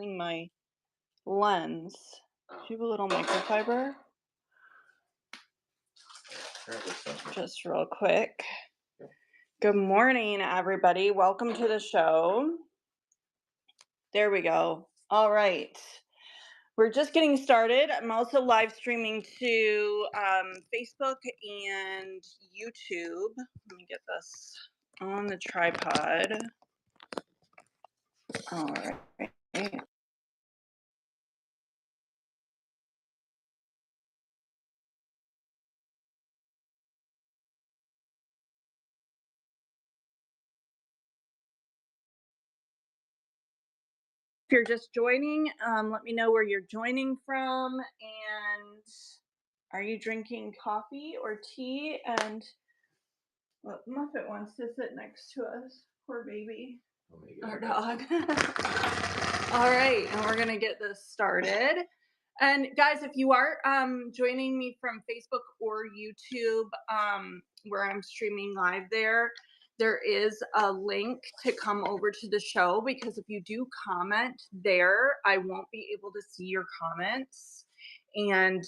clean my lens. Do you have a little microfiber? Just real quick. Good morning, everybody. Welcome to the show. There we go. All right. We're just getting started. I'm also live streaming to Facebook and YouTube. Let me get this on the tripod. All right. If you're just joining, let me know where you're joining from, and are you drinking coffee or tea? And well, Muffet wants to sit next to us. Poor baby. Our dog. All right, and we're gonna get this started. And guys, if you are joining me from Facebook or YouTube, where I'm streaming live there is a link to come over to the show, because if you do comment there, I won't be able to see your comments. And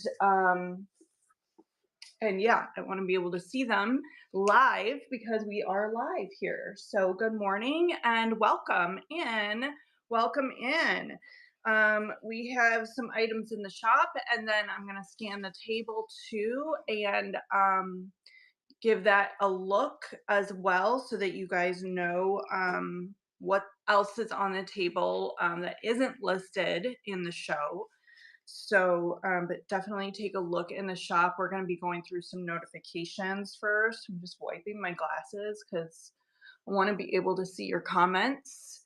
yeah, I want to be able to see them live because we are live here. So good morning and welcome in. Welcome in. We have some items in the shop, and then I'm going to scan the table too and give that a look as well, so that you guys know what else is on the table that isn't listed in the show. So, but definitely take a look in the shop. We're going to be going through some notifications first. I'm just wiping my glasses because I want to be able to see your comments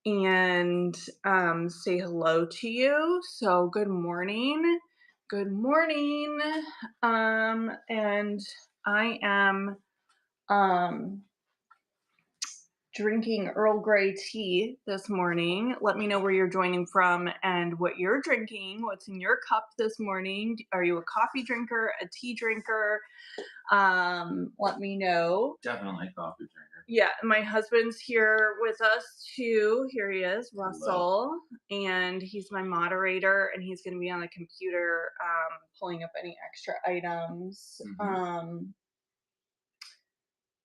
and say hello to you. So good morning. Good morning. And I am drinking Earl Grey tea this morning. Let me know where you're joining from and what you're drinking. What's in your cup this morning? Are you a coffee drinker, a tea drinker? Let me know. Definitely coffee drinker. Yeah, my husband's here with us too. Here he is, Russell. Hello. And he's my moderator, and he's going to be on the computer pulling up any extra items. Mm-hmm.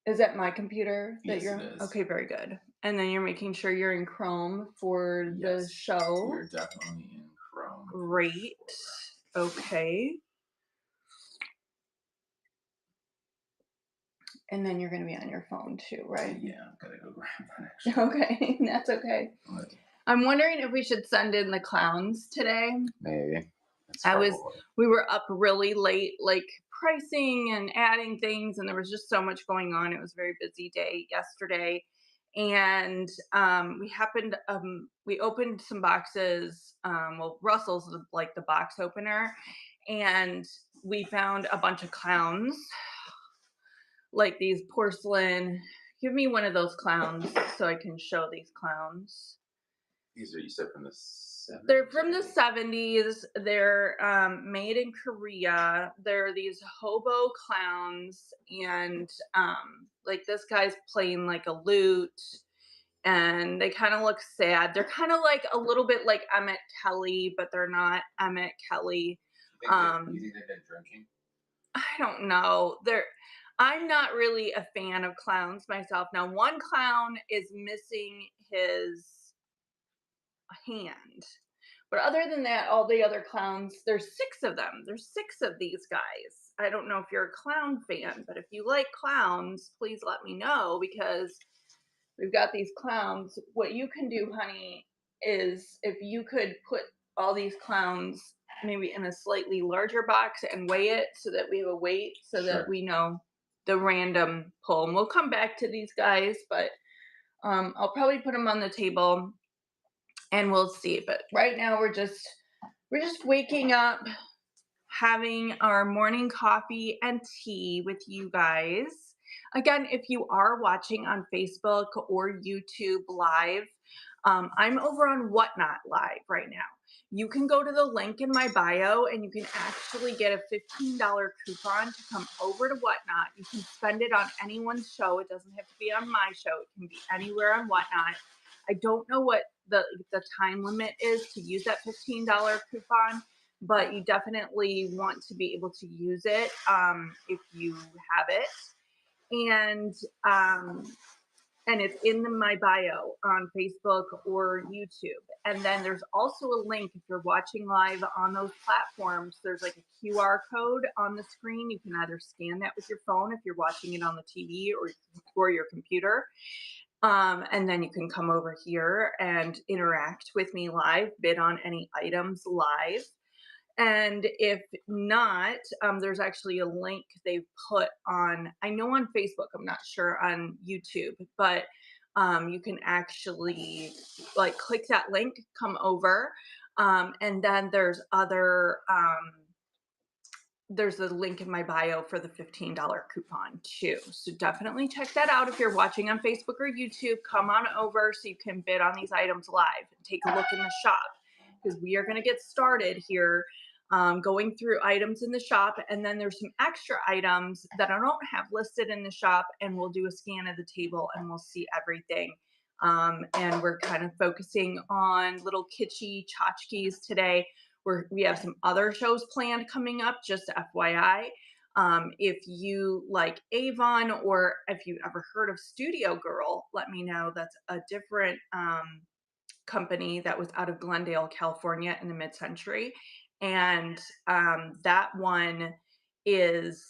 Is that my computer that yes, you're on? It is. Okay, very good. And then you're making sure you're in Chrome for the show. We're definitely in Chrome. Great. Sure. Okay. And then you're going to be on your phone too, right? Yeah, I'm going to go grab that actually. Okay, that's okay. What? I'm wondering if we should send in the clowns today. Maybe. We were up really late, like pricing and adding things, and there was just so much going on. It was a very busy day yesterday. And we opened some boxes. Well, Russell's like the box opener, and we found a bunch of clowns, like these porcelain. Give me one of those clowns so I can show these clowns. These are, you said, from the 70s? They're from the 70s. They're made in Korea. They're these hobo clowns, and like this guy's playing like a lute, and they kind of look sad. They're kind of like a little bit like Emmett Kelly, but they're not Emmett Kelly. You think they've been drinking? I don't know. I'm not really a fan of clowns myself. Now, one clown is missing his hand, but other than that, all the other clowns, there's 6 of them. There's 6 of these guys. I don't know if you're a clown fan, but if you like clowns, please let me know, because we've got these clowns. What you can do, honey, is if you could put all these clowns maybe in a slightly larger box and weigh it so that we have a weight, so Sure. that we know the random pull. And we'll come back to these guys, but I'll probably put them on the table and we'll see. But right now we're just waking up, having our morning coffee and tea with you guys. Again, if you are watching on Facebook or YouTube live, I'm over on Whatnot Live right now. You can go to the link in my bio and you can actually get a $15 coupon to come over to Whatnot. You can spend it on anyone's show. It doesn't have to be on my show. It can be anywhere on Whatnot. I don't know what the time limit is to use that $15 coupon, but you definitely want to be able to use it if you have it. And um, and it's in my bio on Facebook or YouTube. And then there's also a link if you're watching live on those platforms. There's like a QR code on the screen. You can either scan that with your phone if you're watching it on the TV or your computer. And then you can come over here and interact with me live, bid on any items live. And if not, there's actually a link they've put on, I know on Facebook, I'm not sure on YouTube, but you can actually like click that link, come over. And then there's a link in my bio for the $15 coupon too. So definitely check that out. If you're watching on Facebook or YouTube, come on over so you can bid on these items live and take a look in the shop, because we are going to get started here going through items in the shop. And then there's some extra items that I don't have listed in the shop, and we'll do a scan of the table and we'll see everything. And we're kind of focusing on little kitschy tchotchkes today. We have some other shows planned coming up, just FYI. If you like Avon, or if you've ever heard of Studio Girl, let me know. That's a different company that was out of Glendale, California in the mid-century. And that one is,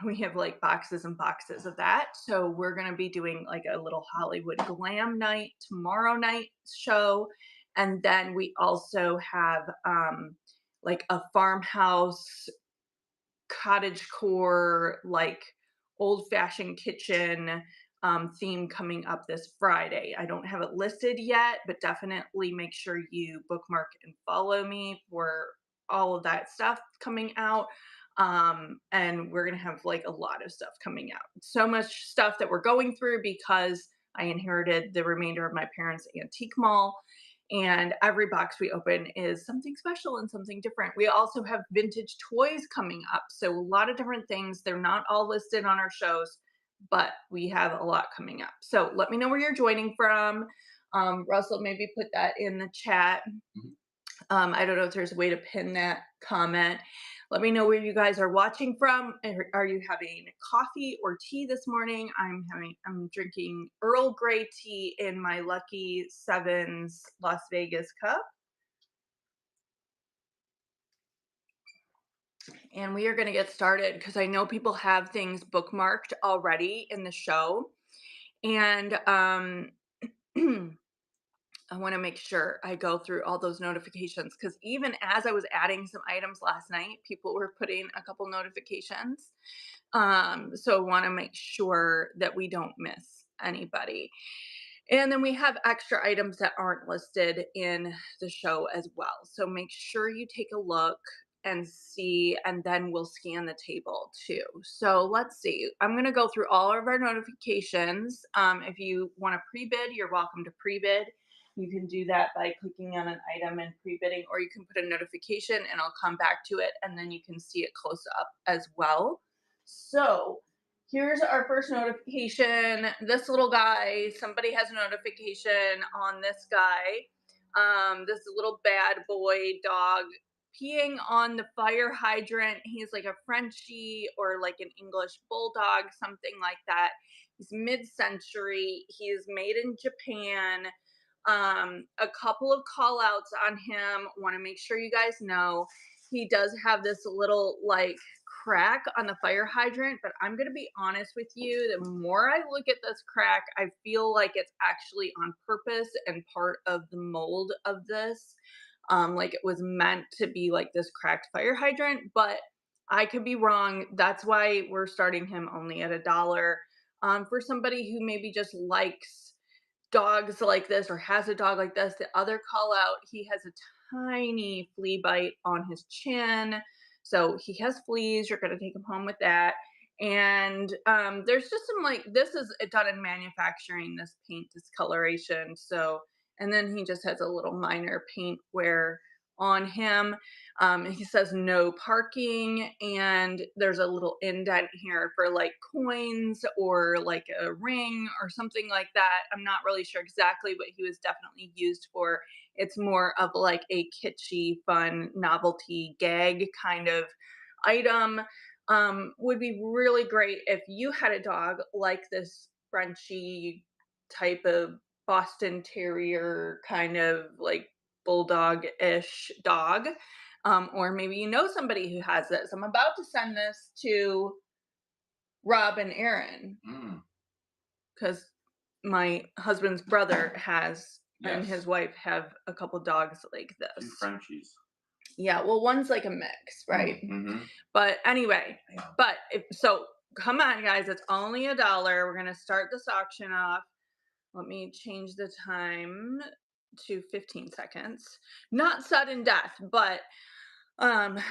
we have like boxes and boxes of that. So we're going to be doing like a little Hollywood glam night tomorrow night show. And then we also have like a farmhouse cottage core, like old fashioned kitchen theme coming up this Friday. I don't have it listed yet, but definitely make sure you bookmark and follow me for all of that stuff coming out. And we're going to have like a lot of stuff coming out. So much stuff that we're going through because I inherited the remainder of my parents' antique mall. And every box we open is something special and something different. We also have vintage toys coming up. So a lot of different things. They're not all listed on our shows, but we have a lot coming up. So let me know where you're joining from. Russell, maybe put that in the chat. I don't know if there's a way to pin that comment. Let me know where you guys are watching from. Are you having coffee or tea this morning? I'm drinking Earl Grey tea in my Lucky Sevens Las Vegas cup. And we are going to get started because I know people have things bookmarked already in the show. And I want to make sure I go through all those notifications, because even as I was adding some items last night, people were putting a couple notifications. So I want to make sure that we don't miss anybody. And then we have extra items that aren't listed in the show as well. So make sure you take a look and see, and then we'll scan the table too. So let's see. I'm going to go through all of our notifications. If you want to pre-bid, you're welcome to pre-bid. You can do that by clicking on an item and pre-bidding, or you can put a notification and I'll come back to it, and then you can see it close up as well. So here's our first notification. This little guy, somebody has a notification on this guy. This little bad boy dog peeing on the fire hydrant. He's like a Frenchie or like an English bulldog, something like that. He's mid-century. He's made in Japan. A couple of call outs on him. Want to make sure you guys know he does have this little like crack on the fire hydrant, but I'm going to be honest with you. The more I look at this crack, I feel like it's actually on purpose and part of the mold of this. Like it was meant to be like this cracked fire hydrant, but I could be wrong. That's why we're starting him only at $1. For somebody who maybe just likes dogs like this or has a dog like this. The other call out, he has a tiny flea bite on his chin. So he has fleas. You're going to take him home with that. And there's just some like, this is done in manufacturing, this paint discoloration. So, and then he just has a little minor paint wear on him. He says no parking, and there's a little indent here for like coins or like a ring or something like that. I'm not really sure exactly what he was definitely used for. It's more of like a kitschy, fun novelty gag kind of item. Would be really great if you had a dog like this Frenchy type of Boston Terrier kind of like bulldog-ish dog. Or maybe you know somebody who has this. I'm about to send this to Rob and Aaron Mm, because my husband's brother has and his yes. wife have a couple dogs like Two this. Frenchies. Yeah, well, one's like a mix, right? Mm-hmm. But anyway, Yeah. but if so, come on, guys, it's only $1. We're gonna start this auction off. Let me change the time to 15 seconds. Not sudden death, but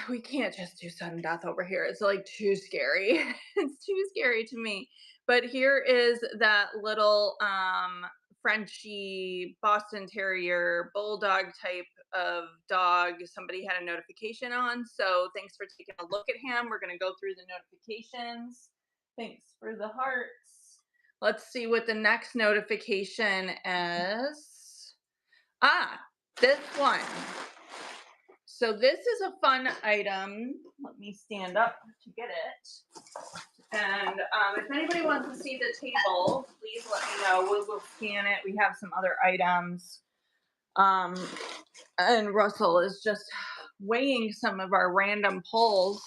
we can't just do sudden death over here. It's like too scary. It's too scary to me. But here is that little Frenchy Boston Terrier bulldog type of dog somebody had a notification on. So thanks for taking a look at him. We're going to go through the notifications. Thanks for the hearts. Let's see what the next notification is. Ah, this one. So this is a fun item. Let me stand up to get it. And if anybody wants to see the table, please let me know. We'll scan it. We have some other items. And Russell is just weighing some of our random pulls.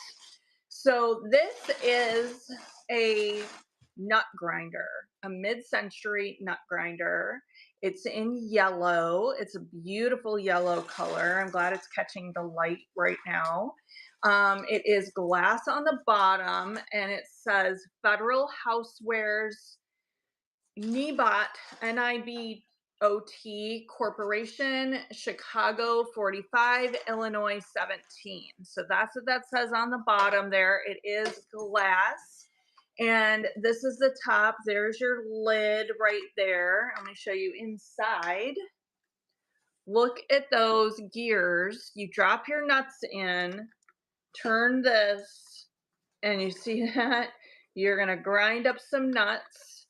So this is a nut grinder, a mid-century nut grinder. It's in yellow. It's a beautiful yellow color. I'm glad it's catching the light right now. It is glass on the bottom, and it says Federal Housewares NIBOT, NIBOT Corporation, Chicago 45, Illinois 17. So that's what that says on the bottom there. It is glass. And this is the top. There's your lid right there. Let me show you inside. Look at those gears. You drop your nuts in, turn this, and you see that? You're going to grind up some nuts.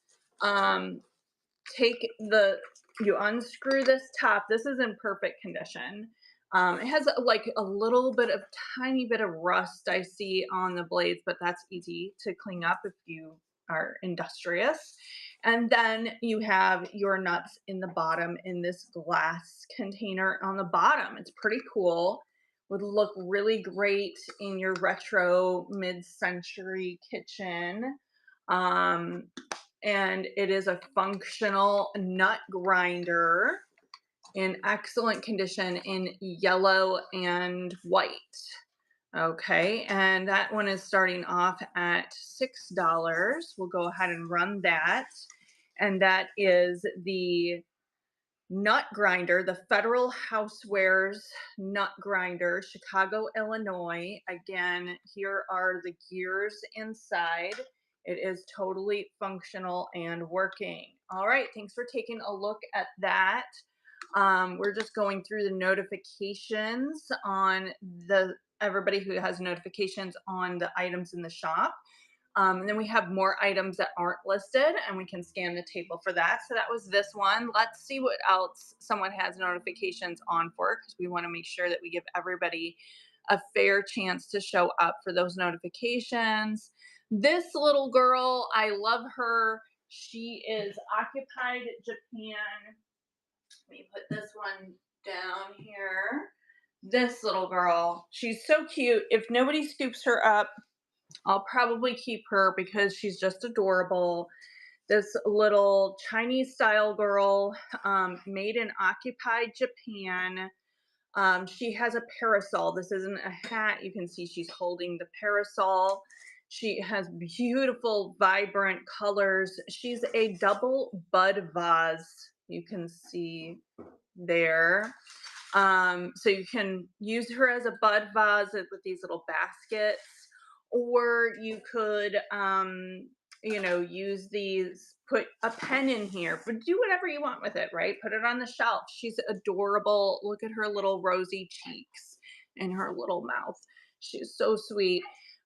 You unscrew this top. This is in perfect condition. It has like a little bit of tiny bit of rust I see on the blades, but that's easy to clean up if you are industrious. And then you have your nuts in the bottom in this glass container on the bottom. It's pretty cool. Would look really great in your retro mid-century kitchen. And it is a functional nut grinder in excellent condition in yellow and white. Okay, and that one is starting off at $6. We'll go ahead and run that. And that is the nut grinder, the Federal Housewares nut grinder, Chicago, Illinois. Again, here are the gears inside. It is totally functional and working. All right, thanks for taking a look at that. We're just going through the notifications on everybody who has notifications on the items in the shop. And then we have more items that aren't listed, and we can scan the table for that. So that was this one. Let's see what else someone has notifications on for, because we want to make sure that we give everybody a fair chance to show up for those notifications. This little girl, I love her. She is Occupied Japan. Let me put this one down here. This little girl, she's so cute. If nobody scoops her up, I'll probably keep her because she's just adorable. This little Chinese style girl, made in occupied Japan. She has a parasol. This isn't a hat. You can see she's holding the parasol. She has beautiful, vibrant colors. She's a double bud vase. You can see there. So you can use her as a bud vase with these little baskets, or you could, use these, put a pen in here, but do whatever you want with it, right? Put it on the shelf. She's adorable. Look at her little rosy cheeks and her little mouth. She's so sweet.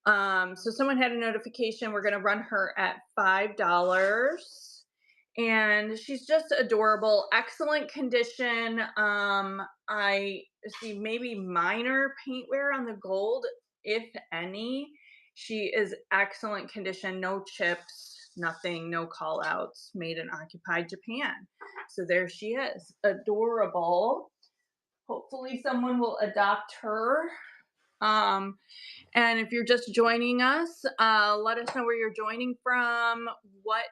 So someone had a notification. We're going to run her at $5. And she's just adorable, excellent condition. I see maybe minor paint wear on the gold, if any. She is excellent condition, no chips, nothing, no call outs, made in occupied Japan. So there she is, adorable. Hopefully someone will adopt her. And if you're just joining us, let us know where you're joining from. What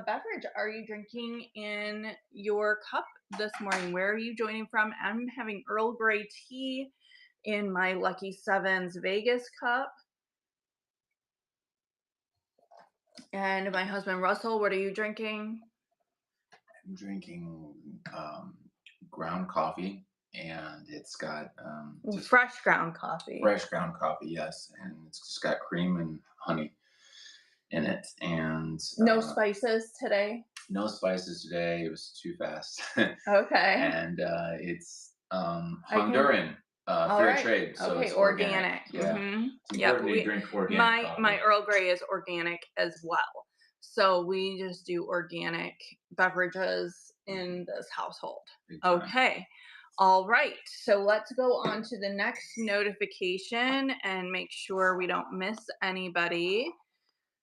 beverage are you drinking in your cup this morning? Where are you joining from? I'm having Earl Grey tea in my Lucky Sevens Vegas cup. And my husband Russell, what are you drinking? I'm drinking ground coffee, and it's got just fresh ground coffee. fresh ground coffee, yes, and it's just got cream and honey in it, and No spices today. no spices today. It was too fast. Okay. And it's Honduran fair right. trade, so Okay, it's organic. Yeah, Mm-hmm. it's Yep. important to drink organic coffee. My Earl Grey is organic as well. So we just do organic beverages in this household. Big time. Okay. All right. So let's go on to the next notification and make sure we don't miss anybody.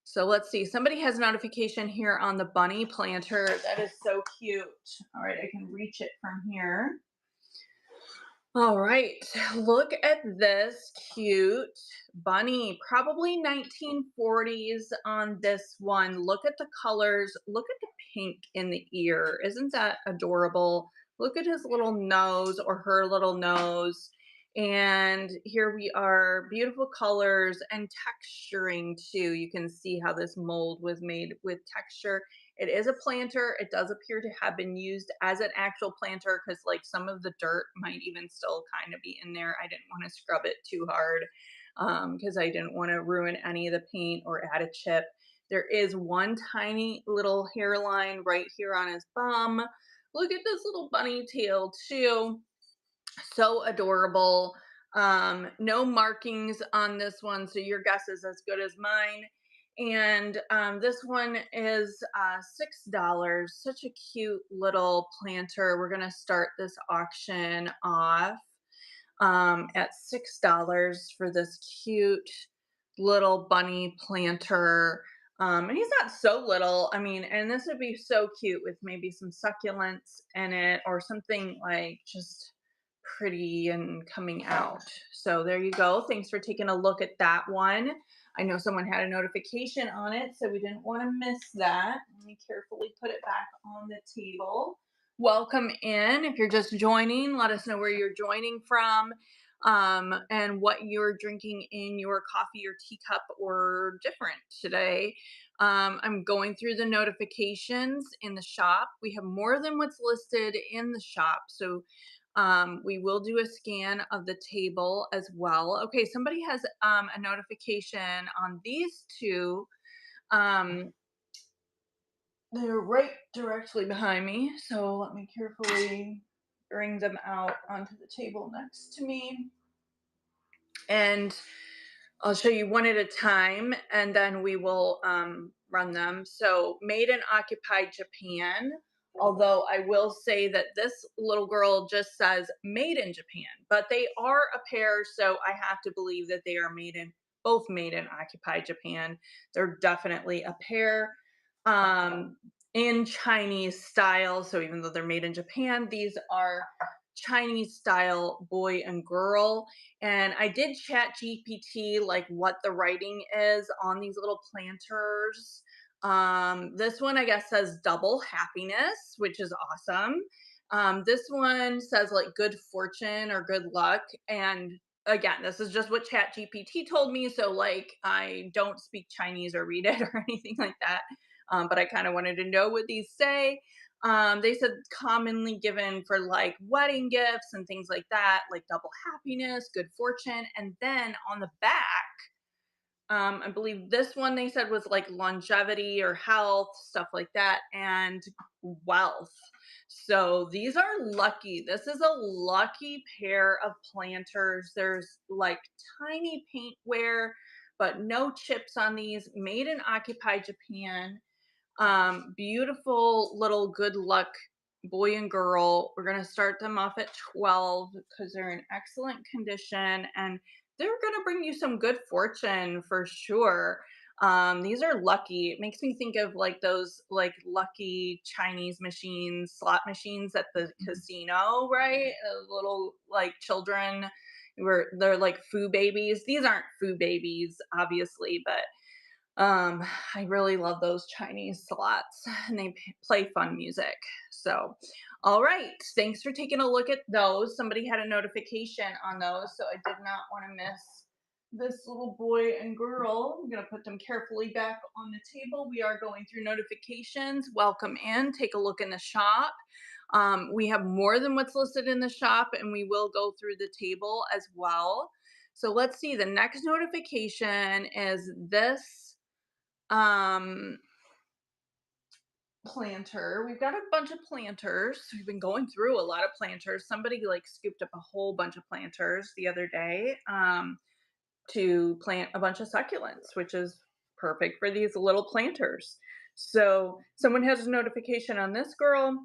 So let's see. Somebody has notification here on the bunny planter. That is so cute. All right. I can reach it from here. All right, look at this cute bunny, probably 1940s on this one. Look at the colors. Look at the pink in the ear. Isn't that adorable? Look at his little nose or her little nose. And here we are, beautiful colors and texturing too. You can see how this mold was made with texture. It is a planter. It does appear to have been used as an actual planter because like some of the dirt might even still kind of be in there. I didn't want to scrub it too hard because I didn't want to ruin any of the paint or add a chip. There is one tiny little hairline right here on his bum. Look at this little bunny tail too. So adorable. No markings on this one, so your guess is as good as mine. And this one is $6. Such a cute little planter. We're gonna start this auction off at $6 for this cute little bunny planter. And he's not so little. I mean, and this would be so cute with maybe some succulents in it or something like just pretty and coming out. So there you go. Thanks for taking a look at that one. I know someone had a notification on it, so we didn't want to miss that. Let me carefully put it back on the table. Welcome in. If you're just joining, let us know where you're joining from and what you're drinking in your coffee or teacup or different today. I'm going through the notifications in the shop. We have more than what's listed in the shop. So we will do a scan of the table as well. Okay, somebody has a notification on these two. They're right directly behind me, so let me carefully bring them out onto the table next to me. And I'll show you one at a time, and then we will run them. So made in occupied Japan, although I will say that this little girl just says made in Japan, but they are a pair, so I have to believe that they are both made in occupied Japan. They're definitely a pair in Chinese style. So even though they're made in Japan, these are Chinese style boy and girl. And I did chat GPT like what the writing is on these little planters. This one I guess says double happiness, which is awesome. This one says like good fortune or good luck. And again, this is just what chat GPT told me. So like I don't speak Chinese or read it or anything like that. But I kind of wanted to know what these say. They said commonly given for like wedding gifts and things like that, like double happiness, good fortune. And then on the back, I believe this one they said was like longevity or health, stuff like that, and wealth. So these are lucky. This is a lucky pair of planters. There's like tiny paintware, but no chips on these. Made in Occupy Japan. Beautiful little good luck boy and girl. We're gonna start them off at 12 because they're in excellent condition and they're gonna bring you some good fortune for sure. These are lucky. It makes me think of like those like lucky Chinese machines, slot machines at the casino, right? Little like children where they're like foo babies. These aren't foo babies, obviously, but um, I really love those Chinese slots and they play fun music. So, all right. Thanks for taking a look at those. Somebody had a notification on those, so I did not want to miss this little boy and girl. I'm going to put them carefully back on the table. We are going through notifications. Welcome in. Take a look in the shop. We have more than what's listed in the shop, and we will go through the table as well. So let's see. The next notification is this um planter. We've got a bunch of planters. We've been going through a lot of planters. Somebody like scooped up a whole bunch of planters the other day to plant a bunch of succulents, which is perfect for these little planters. So someone has a notification on this girl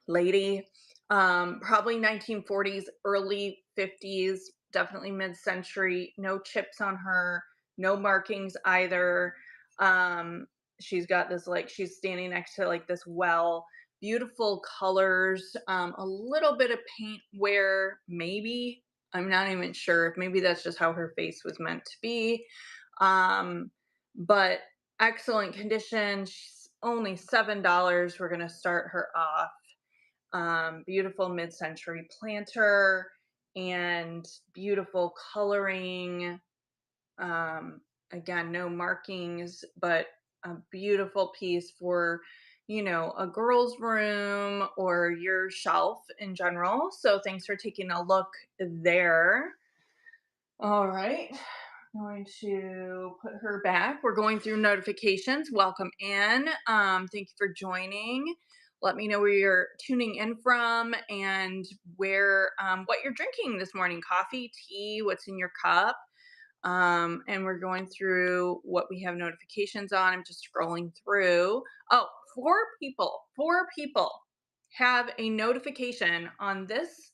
lady, probably 1940s, early 50s, definitely mid-century. No chips on her, no markings either. Um, she's got this like she's standing next to like this well. Beautiful colors, a little bit of paint wear, maybe. I'm not even sure if maybe that's just how her face was meant to be. Um, but excellent condition. She's only $7. We're gonna start her off. Beautiful mid-century planter and beautiful coloring. Um, Again, no markings, but a beautiful piece for, a girl's room or your shelf in general. So thanks for taking a look there. All right. Going to put her back. We're going through notifications. Welcome in. Thank you for joining. Let me know where you're tuning in from and what you're drinking this morning. Coffee, tea, what's in your cup. And we're going through what we have notifications on. I'm just scrolling through. Oh, four people have a notification on this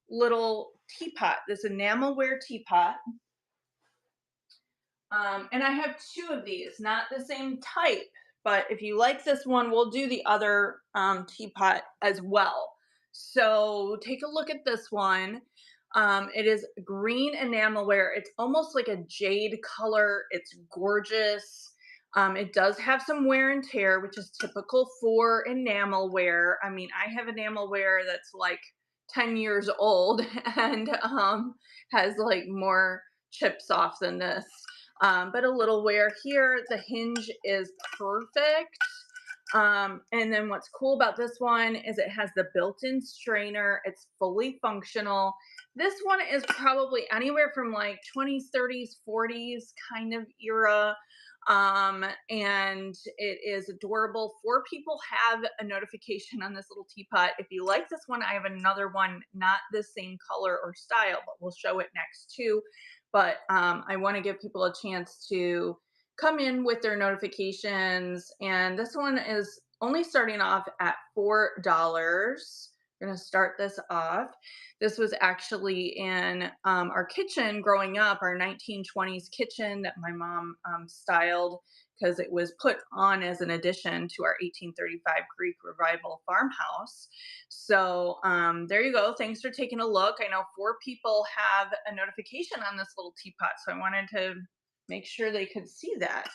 little teapot, this enamelware teapot. And I have two of these, not the same type, but if you like this one, we'll do the other teapot as well. So take a look at this one. It is green enamelware. It's almost like a jade color. It's gorgeous. It does have some wear and tear, which is typical for enamelware. I mean, I have enamelware that's like 10 years old and has like more chips off than this. But a little wear here. The hinge is perfect. And then what's cool about this one is it has the built-in strainer. It's fully functional. This one is probably anywhere from like 20s, 30s, 40s kind of era. And it is adorable. Four people have a notification on this little teapot. If you like this one, I have another one, not the same color or style, but we'll show it next too. But I want to give people a chance to come in with their notifications. And this one is only starting off at $4. We're going to start this off. This was actually in our kitchen growing up, our 1920s kitchen that my mom styled because it was put on as an addition to our 1835 Greek Revival farmhouse. So there you go. Thanks for taking a look. I know four people have a notification on this little teapot, so I wanted to make sure they could see that.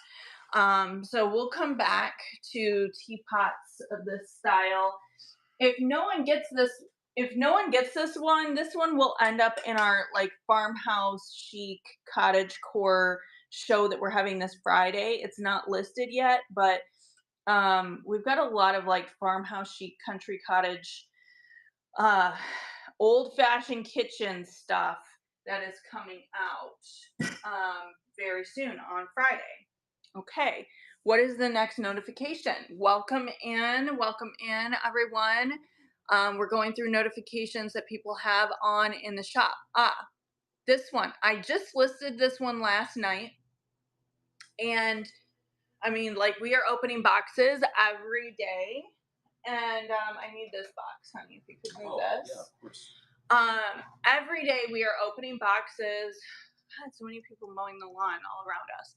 So we'll come back to teapots of this style. If no one gets this one will end up in our like farmhouse chic cottage core show that we're having this Friday. It's not listed yet, but we've got a lot of like farmhouse chic country cottage uh old fashioned kitchen stuff that is coming out very soon on Friday. Okay, what is the next notification? Welcome in, everyone. We're going through notifications that people have on in the shop. This one, I just listed this one last night, and I mean, like, we are opening boxes every day, and I need this box, honey. If you could move Oh, yeah, this. of course. Every day we are opening boxes. God, so many people mowing the lawn all around us.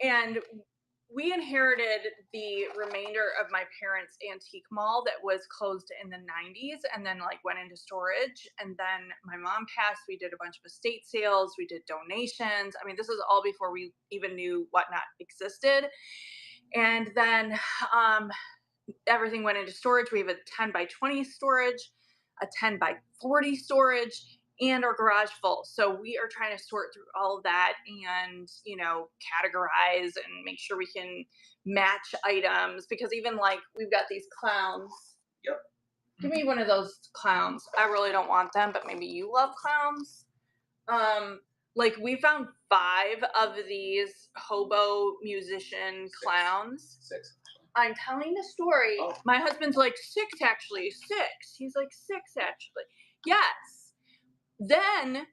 And we inherited the remainder of my parents' antique mall that was closed in the 90s and then like went into storage. And then my mom passed. We did a bunch of estate sales, we did donations. I mean, this is all before we even knew Whatnot existed. And then um, everything went into storage. We have a 10 by 20 storage, a 10 by 40 storage, and our garage full. So we are trying to sort through all of that and, categorize and make sure we can match items because even like we've got these clowns. Yep. Give me one of those clowns. I really don't want them, but maybe you love clowns. Like we found 5 of these hobo musician clowns. Six. I'm telling the story. Oh. My husband's like, 6 actually, 6. He's like, 6 actually. Yes. Then,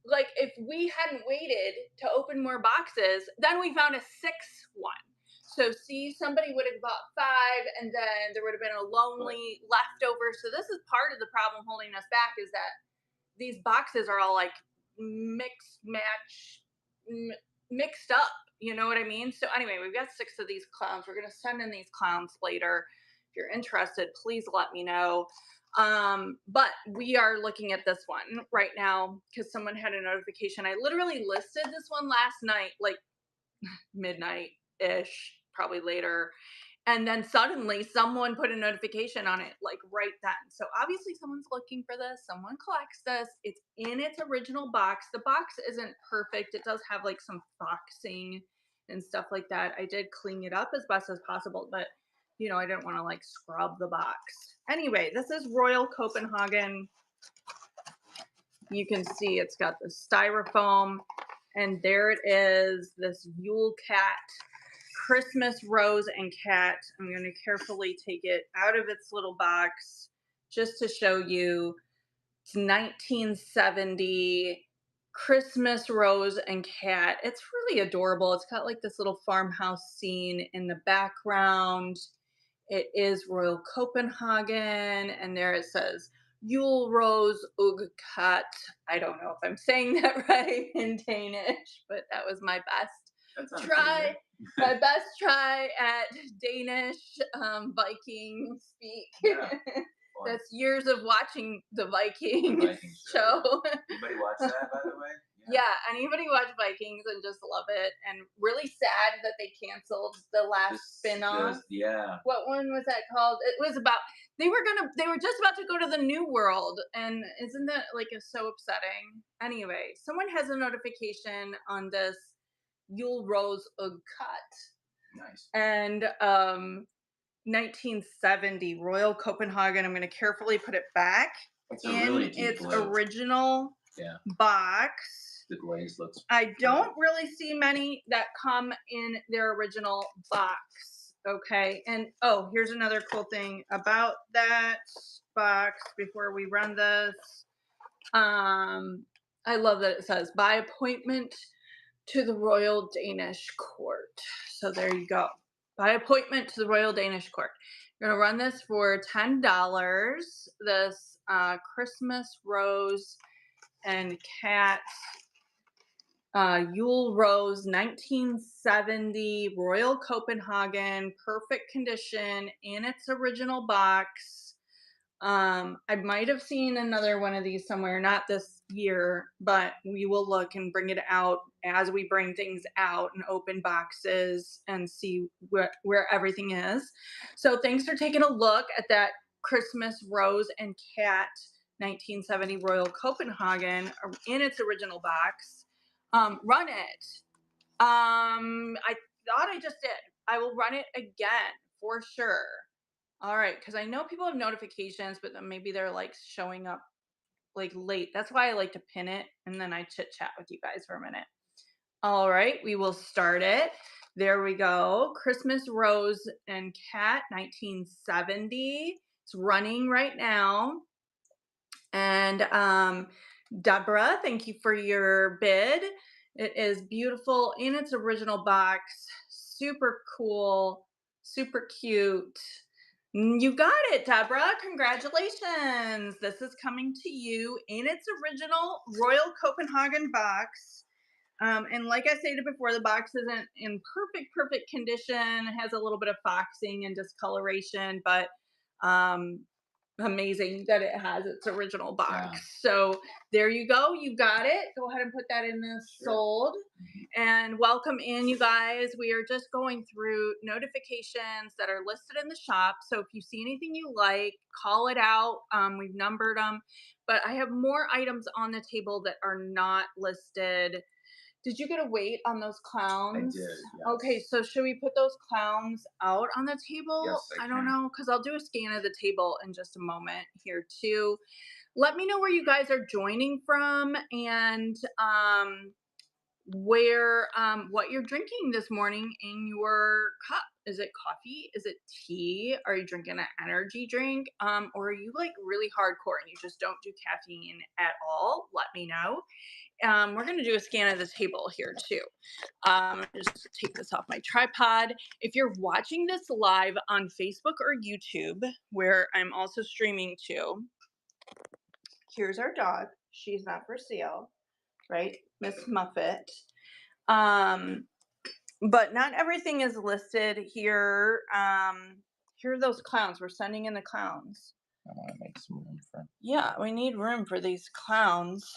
like, if we hadn't waited to open more boxes, then we found a 6th one. So, see, somebody would have bought 5, and then there would have been a lonely leftover. So, this is part of the problem holding us back is that these boxes are all like mixed match mixed up, you know what I mean? So anyway, we've got 6 of these clowns. We're going to send in these clowns later. If you're interested, please let me know. But we are looking at this one right now because someone had a notification. I literally listed this one last night, like midnight ish, probably later. And then suddenly someone put a notification on it, like right then. So obviously someone's looking for this. Someone collects this. It's in its original box. The box isn't perfect. It does have like some foxing and stuff like that. I did clean it up as best as possible, but I didn't want to like scrub the box. Anyway, this is Royal Copenhagen. You can see it's got the styrofoam, and there it is, this Yule cat. Christmas rose and cat. I'm going to carefully take it out of its little box just to show you. It's 1970 Christmas rose and cat. It's really adorable. It's got like this little farmhouse scene in the background. It is Royal Copenhagen, and there it says Yule Rose Ug Kat. I don't know if I'm saying that right in Danish, but that was my best try. My best try at Danish Viking speak. Yeah. That's years of watching the Vikings Viking show. Anybody watch that, by the way? Yeah, anybody watch Vikings and just love it. And really sad that they canceled the last spin-off. Yeah. What one was that called? It was about they were just about to go to the New World, and isn't that like so upsetting? Anyway, someone has a notification on this Yule Rose Ug Cut. Nice. And 1970 Royal Copenhagen. I'm going to carefully put it back it's a in really deep its blue. Original box. The glaze looks. I don't really see many that come in their original box. Okay. And here's another cool thing about that box before we run this. I love that it says by appointment to the Royal Danish Court. So there you go. By appointment to the Royal Danish Court. You're going to run this for $10. This Christmas rose and cat Yule Rose 1970 Royal Copenhagen, perfect condition in its original box. I might have seen another one of these somewhere, not this year, but we will look and bring it out as we bring things out and open boxes and see where everything is. So thanks for taking a look at that Christmas Rose and Cat 1970 Royal Copenhagen in its original box. Run it. I thought I just did. I will run it again for sure. All right, because I know people have notifications, but then maybe they're like showing up like late. That's why I like to pin it and then I chit chat with you guys for a minute. All right, we will start it. There we go. Christmas Rose and Cat, 1970. It's running right now. And Deborah, thank you for your bid. It is beautiful in its original box. Super cool, super cute. You got it, Deborah. Congratulations. This is coming to you in its original Royal Copenhagen box. And like I stated before, the box isn't in perfect condition. It has a little bit of foxing and discoloration, but um, amazing that it has its original box. Yeah. So there you go. You got it. Go ahead and put that in the sold. And welcome in, you guys. We are just going through notifications that are listed in the shop. So if you see anything you like, call it out. We've numbered them, but I have more items on the table that are not listed. Did you get a weight on those clowns? I did, yes. Okay, so should we put those clowns out on the table? Yes, I don't can. know, because I'll do a scan of the table in just a moment here too. Let me know where you guys are joining from and where what you're drinking this morning in your cup. Is it coffee? Is it tea? Are you drinking an energy drink? Or are you like really hardcore and you just don't do caffeine at all? Let me know. We're going to do a scan of the table here too. Just take this off my tripod. If you're watching this live on Facebook or YouTube, where I'm also streaming to, here's our dog. She's not for sale, right? Miss Muffet. But not everything is listed here. Here are those clowns. We're sending in the clowns. I want to make some room for them. Yeah, we need room for these clowns.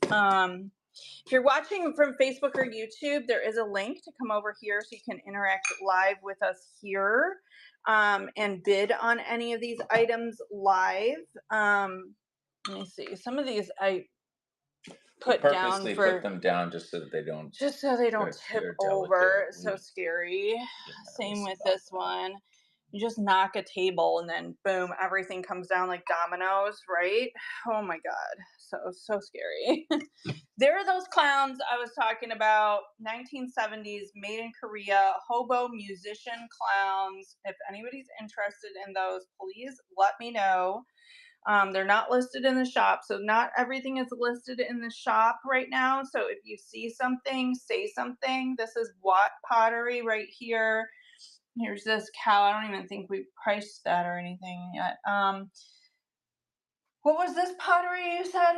If you're watching from Facebook or YouTube, there is a link to come over here so you can interact live with us here and bid on any of these items live. Let me see. Some of these I put down Purposely for put them down just so that they don't tip they're over. delicate. It's so scary. Same with about this one. You just knock a table and then boom, everything comes down like dominoes, right? Oh my God. So scary. There are those clowns I was talking about, 1970s, made in Korea, hobo musician clowns. If anybody's interested in those, please let me know. They're not listed in the shop, so not everything is listed in the shop right now. So if you see something, say something. This is Watt pottery right here. Here's this cow. I don't even think we've priced that or anything yet. What was this pottery you said?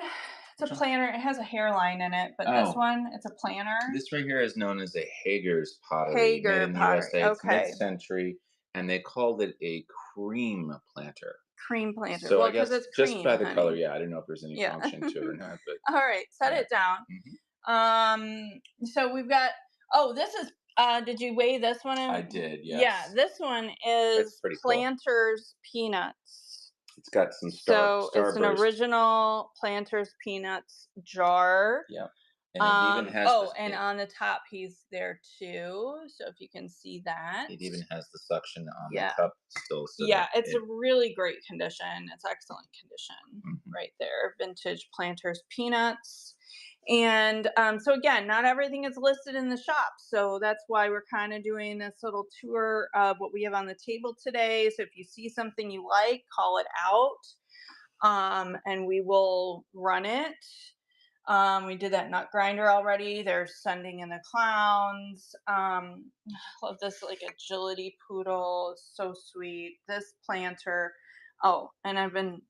It's a planner. It has a hairline in it, but this one, it's a planner. This right here is known as a Hager's pottery, Hager made in the pottery. USA. It's Okay. mid-century, and they called it a cream planter. Cream planter. So Well, I guess because it's just cream, by the honey. color, yeah, I didn't know if there's any Yeah. function to it or not. But all right, set it down. So we've got. Oh, this is. Did you weigh this one? I did. Yes. Yeah, this one is pretty cool. Planters Peanuts. It's got some So it's an starburst. original Planters Peanuts jar. Yeah. And it even has and on the top he's there too. So if you can see that. It even has the suction on the cup still. So yeah, it's a really great condition. It's excellent condition Mhm. right there. Vintage Planters Peanuts. And so again, not everything is listed in the shop. So that's why we're kind of doing this little tour of what we have on the table today. So if you see something you like, call it out. And we will run it. We did that nut grinder already. They're sending in the clowns. Love this like agility poodle. So sweet. This planter. Oh, and I've been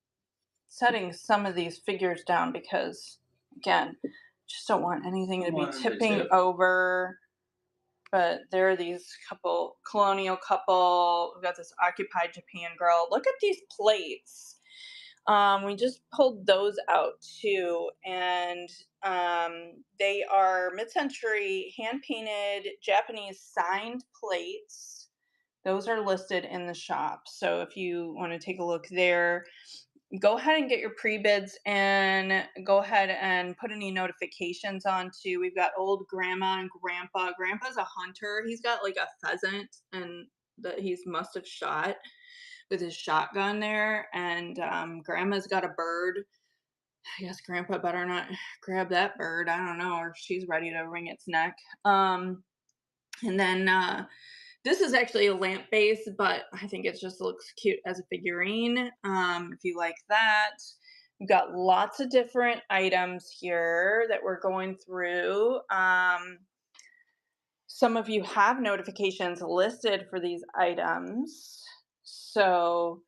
setting some of these figures down because, again, just don't want anything to be tipping over. But there are these colonial couple. We've got this occupied Japan girl. Look at these plates. We just pulled those out too, and they are mid-century hand-painted Japanese signed plates. Those are listed in the shop. So if you want to take a look there, go ahead and get your pre-bids and go ahead and put any notifications on too. We've got old grandma and grandpa. Grandpa's a hunter. He's got like a pheasant and that he's must have shot with his shotgun there, and grandma's got a bird. I guess Grandpa better not grab that bird. I don't know, or she's ready to wring its neck. And then this is actually a lamp base, but I think it just looks cute as a figurine. If you like that, we've got lots of different items here that we're going through. Some of you have notifications listed for these items. So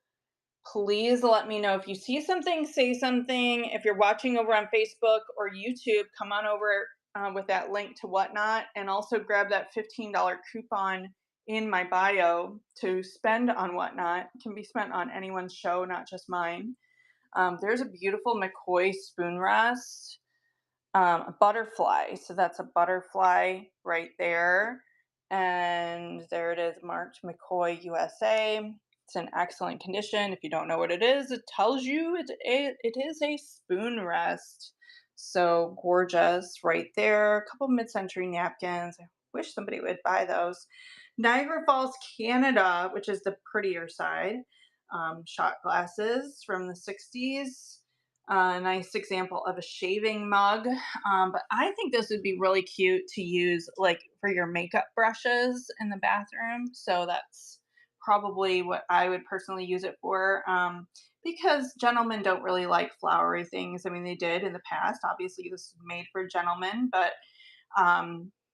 please let me know if you see something, say something. If you're watching over on Facebook or YouTube, come on over with that link to Whatnot, and also grab that $15 coupon in my bio to spend on Whatnot. It can be spent on anyone's show, not just mine. There's a beautiful McCoy spoon rest, a butterfly. So that's a butterfly right there. And there it is, marked McCoy USA. It's in excellent condition. If you don't know what it is, it tells you it is a spoon rest. So gorgeous right there. A couple mid-century napkins. I wish somebody would buy those. Niagara Falls, Canada, which is the prettier side. Shot glasses from the 60s. A nice example of a shaving mug. But I think this would be really cute to use like for your makeup brushes in the bathroom. So that's probably what I would personally use it for. Because gentlemen don't really like flowery things. I mean, they did in the past. Obviously, this is made for gentlemen, but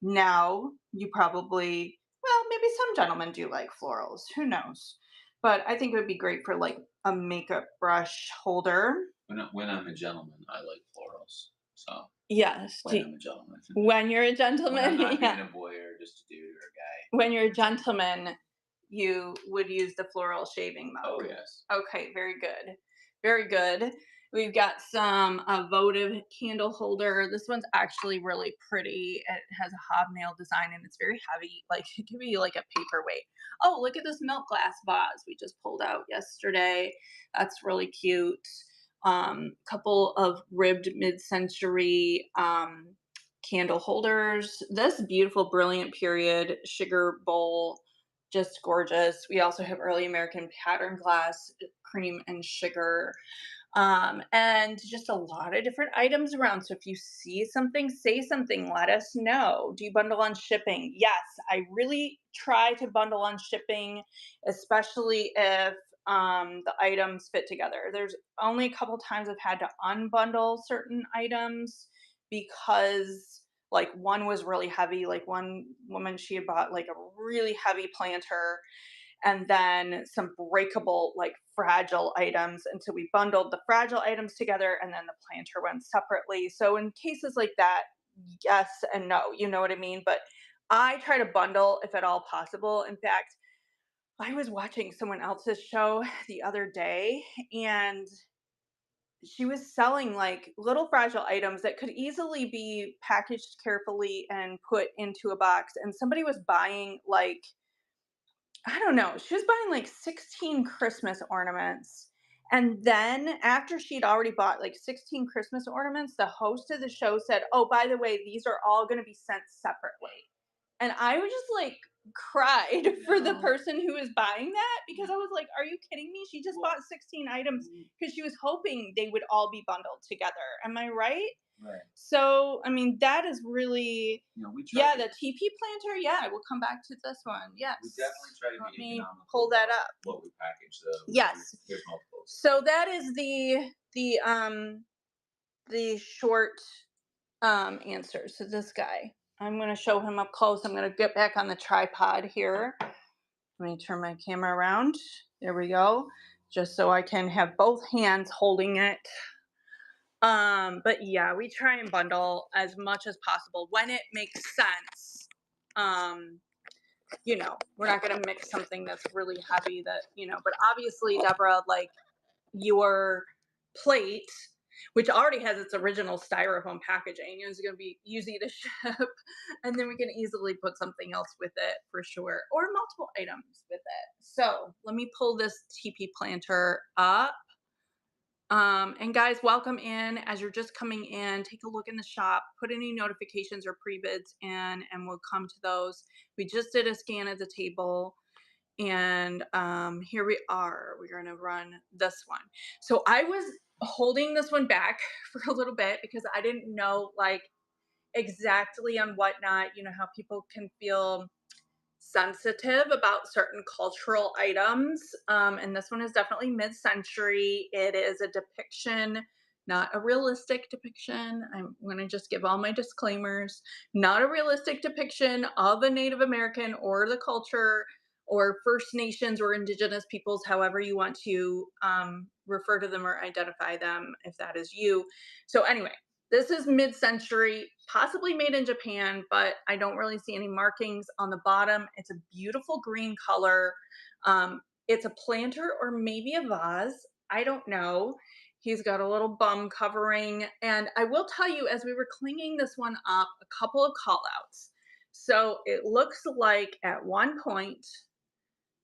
now you probably, well, maybe some gentlemen do like florals. Who knows? But I think it would be great for like a makeup brush holder. When I'm a gentleman, I like florals. So Yes. when I'm a gentleman, When you're a when I'm gentleman, not being yeah. a boy or just a dude or a guy. When you're a gentleman, you would use the floral shaving Oh mug. yes. Okay, very good. Very good. We've got some votive candle holder. This one's actually really pretty. It has a hobnail design and it's very heavy. Like it could be like a paperweight. Oh, look at this milk glass vase we just pulled out yesterday. That's really cute. Couple of ribbed mid-century candle holders. This beautiful, brilliant period sugar bowl, just gorgeous. We also have early American pattern glass, cream and sugar, and just a lot of different items around. So if you see something, say something, let us know. Do you bundle on shipping? Yes, I really try to bundle on shipping, especially if the items fit together. There's only a couple times I've had to unbundle certain items because like one was really heavy. Like one woman, she had bought like a really heavy planter and then some breakable, like fragile items. And so we bundled the fragile items together and then the planter went separately. So in cases like that, yes and no, you know what I mean? But I try to bundle if at all possible. In fact, I was watching someone else's show the other day and she was selling like little fragile items that could easily be packaged carefully and put into a box. And somebody was buying like, I don't know, she was buying like 16 Christmas ornaments. And then after she'd already bought like 16 Christmas ornaments, the host of the show said, "Oh, by the way, these are all going to be sent separately." And I was just like cried for the No. person who was buying that because I was like, "Are you kidding me? She just Well, bought 16 items mm, because she was hoping they would all be bundled together." Am I right? right. So, I mean, that is really, We try yeah, to the TP planter. Yeah, we'll come back to this one. Yes. we definitely try to Let be me economical pull that about up. what we package though. Yes. There's multiples. So that is the short answer. So this guy, I'm going to show him up close. I'm going to get back on the tripod here. Let me turn my camera around. There we go. Just so I can have both hands holding it. But yeah, we try and bundle as much as possible when it makes sense. Um, we're not going to mix something that's really heavy but obviously, Deborah, like your plate, which already has its original styrofoam packaging, is going to be easy to ship. And then we can easily put something else with it for sure, or multiple items with it. So let me pull this TP planter up. And guys, welcome in. As you're just coming in, take a look in the shop, put any notifications or pre-bids in, and we'll come to those. We just did a scan of the table, and here we are. We're going to run this one. So I was holding this one back for a little bit because I didn't know like exactly on whatnot, you know, how people can feel sensitive about certain cultural items. And this one is definitely mid century. It is a depiction, not a realistic depiction. I'm going to just give all my disclaimers. Not a realistic depiction of a Native American or the culture or First Nations or Indigenous peoples, however you want to refer to them or identify them, if that is you. So, anyway, this is mid century, possibly made in Japan, but I don't really see any markings on the bottom. It's a beautiful green color. It's a planter or maybe a vase. I don't know. He's got a little bum covering. And I will tell you, as we were cleaning this one up, a couple of call outs. So it looks like at one point,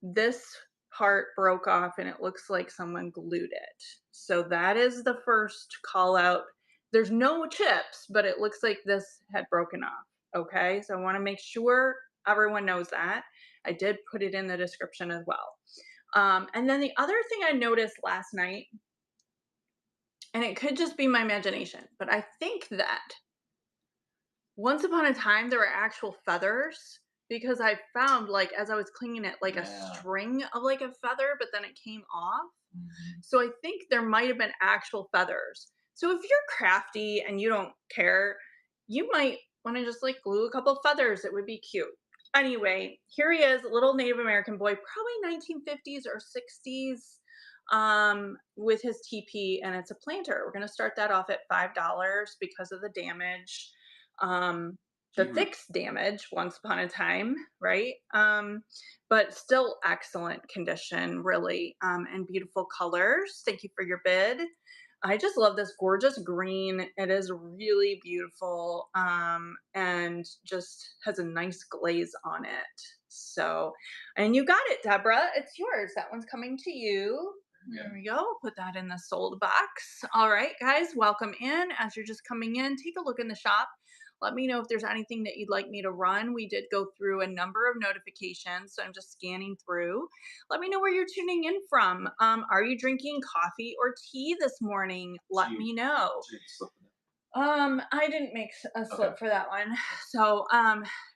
this part broke off and it looks like someone glued it. So that is the first call out. There's no chips, but it looks like this had broken off. Okay. So I want to make sure everyone knows that. I did put it in the description as well. And then the other thing I noticed last night, and it could just be my imagination, but I think that once upon a time, there were actual feathers because I found, like, as I was cleaning it, like a Yeah. string of like a feather, but then it came off. Mhm. So I think there might have been actual feathers. So if you're crafty and you don't care, you might want to just like glue a couple feathers. It would be cute. Anyway, here he is, a little Native American boy, probably 1950s or 60s, with his TP, and it's a planter. We're going to start that off at $5 because of the damage, um, the You fixed damage once upon a time, right? But still excellent condition, really, and beautiful colors. Thank you for your bid. I just love this gorgeous green. It is really beautiful, and just has a nice glaze on it. So, and you got it, Deborah. It's yours. That one's coming to you. Yeah. There we go. Put that in the sold box. All right, guys, welcome in. As you're just coming in, take a look in the shop. Let me know if there's anything that you'd like me to run. We did go through a number of notifications, so I'm just scanning through. Let me know where you're tuning in from. Are you drinking coffee or tea this morning? Let you me know. you slip it I didn't make a in. Okay. slip for that one. So,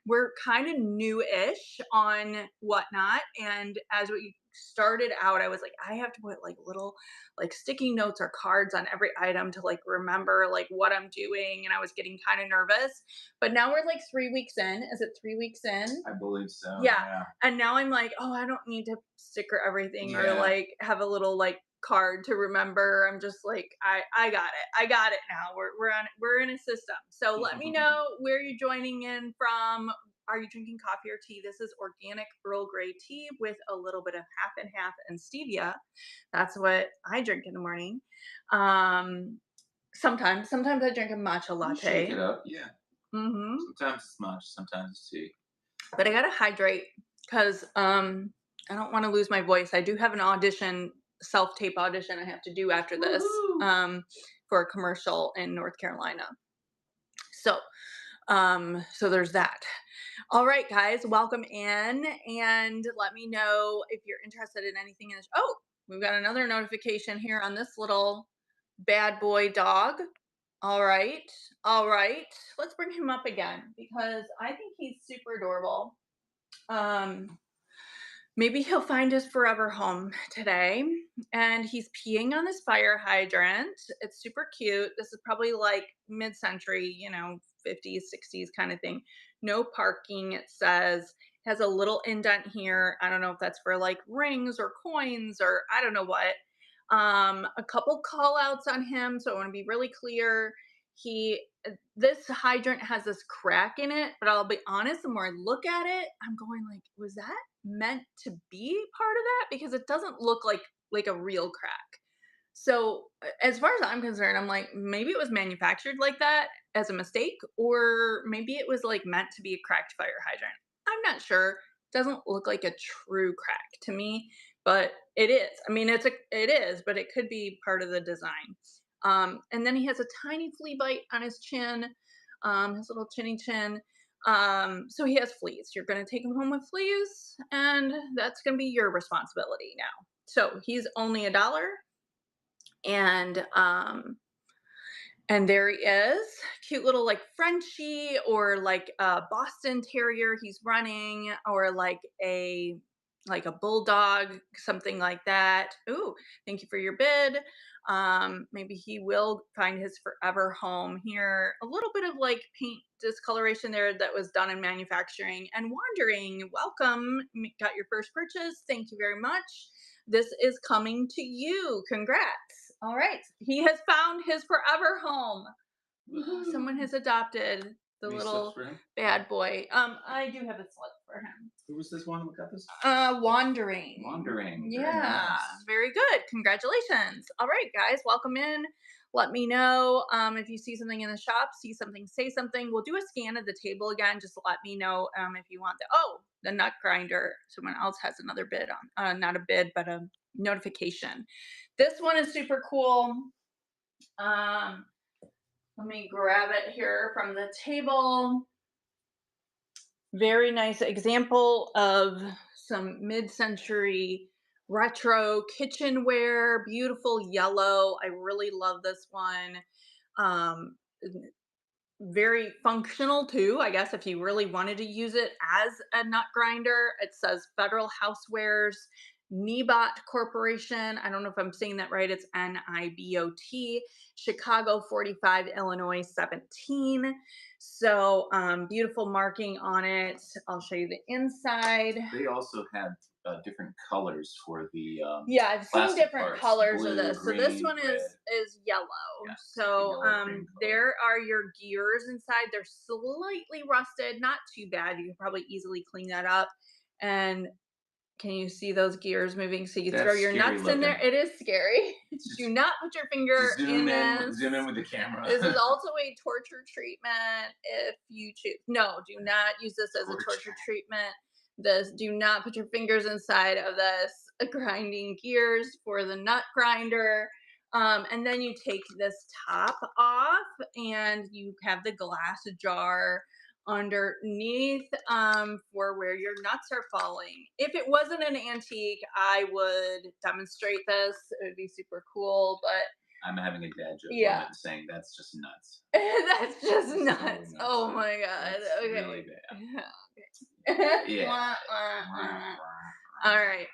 we're kind of new-ish on whatnot, and as we started out, I was like, I have to put like little like sticky notes or cards on every item to like remember like what I'm doing, and I was getting kind of nervous. But now we're like 3 weeks in. Is it 3 weeks in? I believe so. Yeah. Yeah. And now I'm like, oh, I don't need to sticker everything or Yeah. like have a little like card to remember. I'm just like, I got it. I got it now. We're in a system. So let me know where you're joining in from. Are you drinking coffee or tea? This is organic Earl Grey tea with a little bit of half and half and stevia. That's what I drink in the morning. Um, sometimes I drink a matcha You shake latte. it up. Yeah. Hmm. Sometimes it's much. Sometimes it's tea. But I gotta hydrate because I don't want to lose my voice. I do have an audition, self tape audition I have to do after this, Woohoo! for a commercial in North Carolina. So so there's that. All right, guys, welcome in, and let me know if you're interested in anything in this. Oh, we've got another notification here on this little bad boy dog. All right, all right. Let's bring him up again because I think he's super adorable. Um, Maybe he'll find his forever home today. And he's peeing on this fire hydrant. It's super cute. This is probably like mid century, 50s, 60s kind of thing. No parking, it says. Has a little indent here. I don't know if that's for like rings or coins or I don't know what. A couple call outs on him. So I want to be really clear. This hydrant has this crack in it, but I'll be honest, the more I look at it, I'm going like, was that meant to be part of that? Because it doesn't look like a real crack. So as far as I'm concerned, I'm like, maybe it was manufactured like that as a mistake, or maybe it was like meant to be a cracked fire hydrant. I'm not sure. Doesn't look like a true crack to me, but it is. I mean, it is, but it could be part of the design. And then he has a tiny flea bite on his chin, his little chinny chin. So he has fleas. You're going to take him home with fleas, and that's going to be your responsibility now. So he's only $1. And and there he is, cute little like Frenchie or like a Boston Terrier. He's running, or like a bulldog, something like that. Ooh, thank you for your bid. Maybe he will find his forever home here. A little bit of like paint discoloration there that was done in manufacturing. And wandering, welcome. Got your first purchase. Thank you very much. This is coming to you. Congrats. All right. He has found his forever home. Oh, someone Woohoo! has adopted the Any slips little for him? bad boy. I do have a slip for him. Who was this one? What got this? Wandering. Wandering. Very Yeah, nice. very good. Congratulations. All right, guys, welcome in. Let me know if you see something in the shop, see something, say something. We'll do a scan of the table again. Just let me know if you want the nut grinder. Someone else has another bid on, not a bid, but a notification. This one is super cool. Um, Let me grab it here from the table. Very nice example of some mid-century retro kitchenware, beautiful yellow. I really love this one. Um, Very functional too, I guess, if you really wanted to use it as a nut grinder. It says Federal Housewares Nibot Corporation. I don't know if I'm saying that right. It's Nibot, Chicago 45, Illinois 17. So beautiful marking on it. I'll show you the inside. They also had different colors for the Yeah, I've seen plastic different parts: colors of blue, this. So this green, one red. is yellow. Yeah, like the So yellow cream color. there are your gears inside. They're slightly rusted, not too bad. You can probably easily clean that up. And can you see those gears moving? So you throw That's your scary nuts in there. looking. It is scary. Do Just not put your finger in this. zoom in with the camera. This is also a torture treatment if you choose. No, do not use this as a torture treatment. This, do not put your fingers inside of this grinding gears for the nut grinder. And then you take this top off and you have the glass jar underneath for where your nuts are falling. If it wasn't an antique, I would demonstrate this. It would be super cool, but I'm having a dad joke yeah. moment saying that's just nuts. That's just That's nuts. totally nuts. Oh my god. That's Okay. really bad. Yeah. Yeah. All right.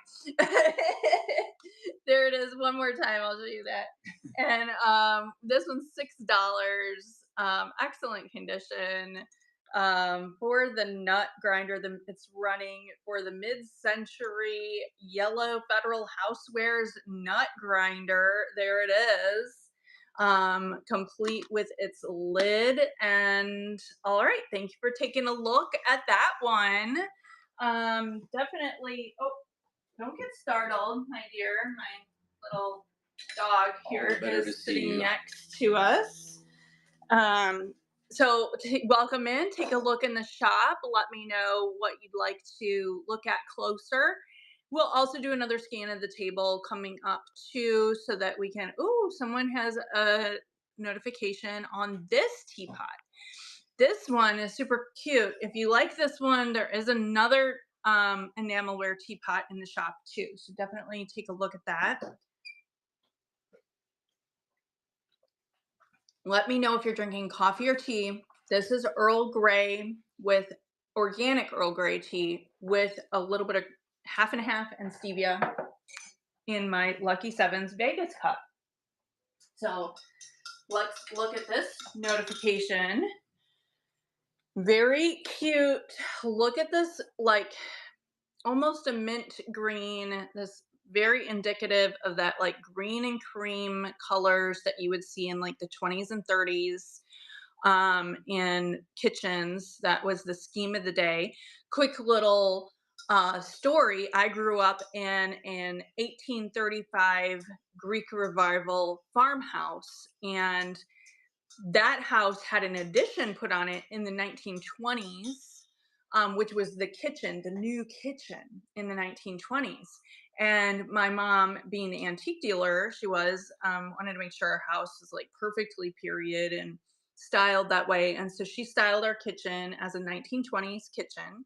There it is. One more time. I'll show you that. And this one's $6. Excellent condition. For the nut grinder, it's running for the mid-century yellow Federal Housewares nut grinder. There it is, complete with its lid. And all right, thank you for taking a look at that one. Definitely. Oh, don't get startled, my dear. My little dog here is sitting next to us. So welcome in, take a look in the shop. Let me know what you'd like to look at closer. We'll also do another scan of the table coming up too, so that we can, ooh, someone has a notification on this teapot. This one is super cute. If you like this one, there is another enamelware teapot in the shop too. So definitely take a look at that. Let me know if you're drinking coffee or tea. This is Earl Grey with organic Earl Grey tea with a little bit of half and half and stevia in my Lucky Sevens Vegas cup. So let's look at this notification. Very cute. Look at this, like almost a mint green. This very indicative of that like green and cream colors that you would see in like the 20s and 30s in kitchens. That was the scheme of the day. Quick little story. I grew up in an 1835 Greek revival farmhouse, and that house had an addition put on it in the 1920s, which was the kitchen, the new kitchen in the 1920s. And my mom, being the antique dealer she was, wanted to make sure our house was like perfectly period and styled that way. And so she styled our kitchen as a 1920s kitchen.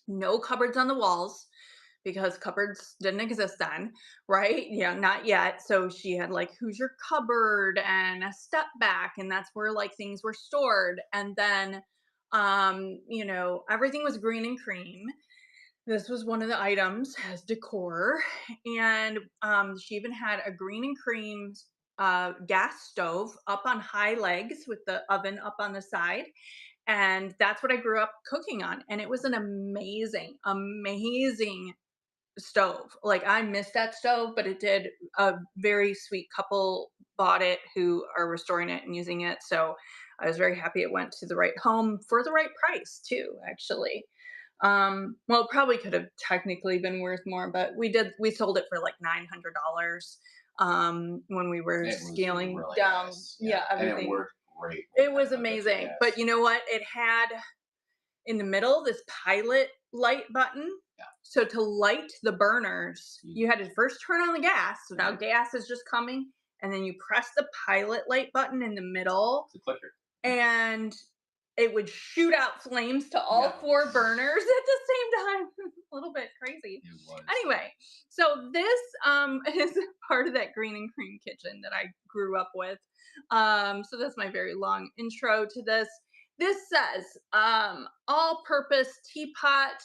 No cupboards on the walls, because cupboards didn't exist then, right? Yeah, not yet. So she had like, who's your cupboard and a step back, and that's where like things were stored. And then, everything was green and cream. This was one of the items as decor, and she even had a green and cream gas stove up on high legs with the oven up on the side, and that's what I grew up cooking on. And it was an amazing, amazing stove. Like I missed that stove, but it did. A very sweet couple bought it who are restoring it and using it. So I was very happy it went to the right home for the right price too, actually. Well, it probably could have technically been worth more, but we sold it for like $900 when we were It was scaling really down, nice. Yeah. yeah, And it everything. worked great with It was that. I bet you, amazing. But yes. you know what? It had in the middle this pilot light button. Yeah. So to light the burners, you had to first turn on the gas. So now Mhm. gas is just coming, and then you press the pilot light button in the middle, It's a clicker. and it would shoot out flames to all Yeah. four burners at the same time. A little bit crazy. It was. Anyway, so this is part of that green and cream kitchen that I grew up with. So that's my very long intro to this. This says all purpose teapot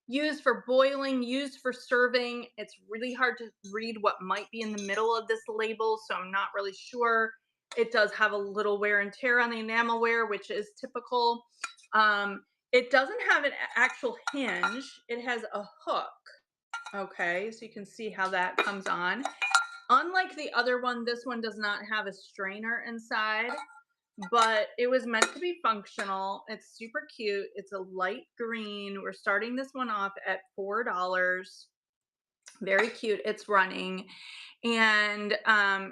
used for boiling, used for serving. It's really hard to read what might be in the middle of this label, so I'm not really sure. It does have a little wear and tear on the enamelware, which is typical. It doesn't have an actual hinge. It has a hook. Okay, so you can see how that comes on. Unlike the other one, this one does not have a strainer inside, but it was meant to be functional. It's super cute. It's a light green. We're starting this one off at $4. Very cute. It's running. And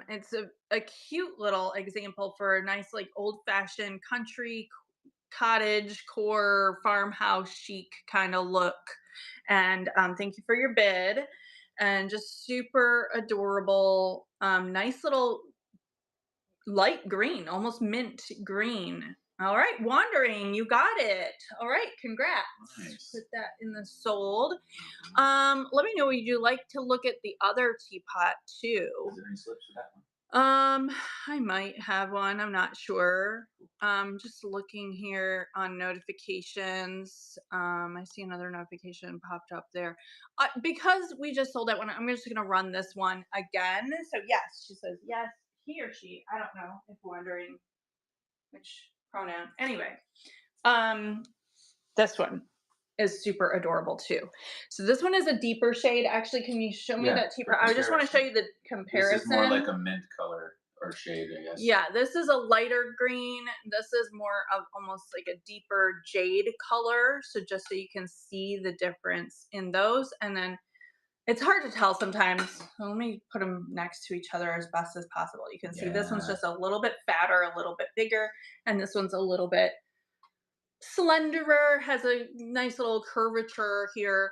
it's a cute little example for a nice, like old fashioned country cottage core farmhouse chic kind of look. And thank you for your bid. And just super adorable, nice little light green, almost mint green. All right, wandering, you got it. All right, congrats. Put Nice. that in the sold. Mhm. Let me know, would you like to look at the other teapot too? Is there any slips for that one? Um, I might have one. I'm not sure. Just looking here on notifications. I see another notification popped up there. Because we just sold that one, I'm just gonna run this one again. So yes, she says yes, he or she. I don't know if wondering which pronoun. Anyway, um, this one is super adorable too. So this one is a deeper shade. Actually, can you show me Yeah, that for deeper? I just want to show comparison. you the This is more like comparison. a mint color or shade, I guess. Yeah, this is a lighter green. This is more of almost like a deeper jade color. So just so you can see the difference in those. And then it's hard to tell sometimes. So let me put them next to each other as best as possible. You can see this one's Yeah. just a little bit fatter, a little bit bigger, and this one's a little bit slenderer, has a nice little curvature here.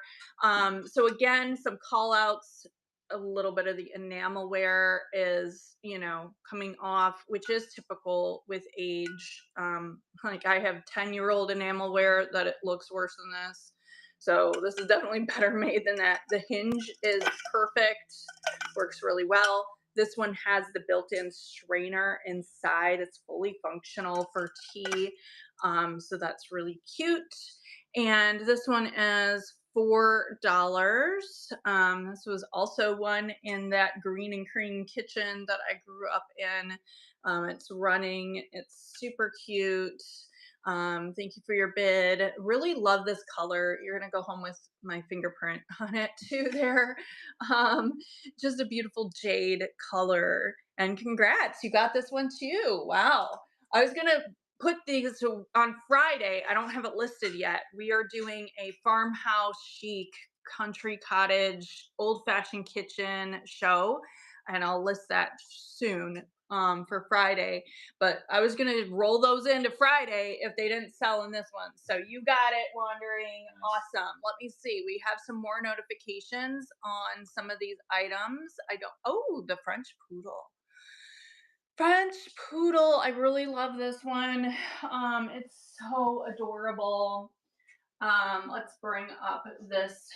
So again, some call outs. A little bit of the enamelware is, coming off, which is typical with age. Like I have 10-year-old enamelware that it looks worse than this. So this is definitely better made than that. The hinge is perfect, works really well. This one has the built-in strainer inside. It's fully functional for tea. So that's really cute. And this one is $4. This was also one in that green and cream kitchen that I grew up in. It's running, it's super cute. Thank you for your bid. Really love this color. You're gonna go home with my fingerprint on it too there. Um, just a beautiful jade color. And congrats, you got this one too. Wow. I was gonna put these on Friday. I don't have it listed yet. We are doing a farmhouse chic country cottage old fashioned kitchen show, and I'll list that soon for Friday. But I was gonna roll those into Friday if they didn't sell in this one. So you got it, wandering. Nice. Awesome. Let me see. We have some more notifications on some of these items. I don't. Oh, the French poodle. French poodle. I really love this one. It's so adorable. Let's bring up this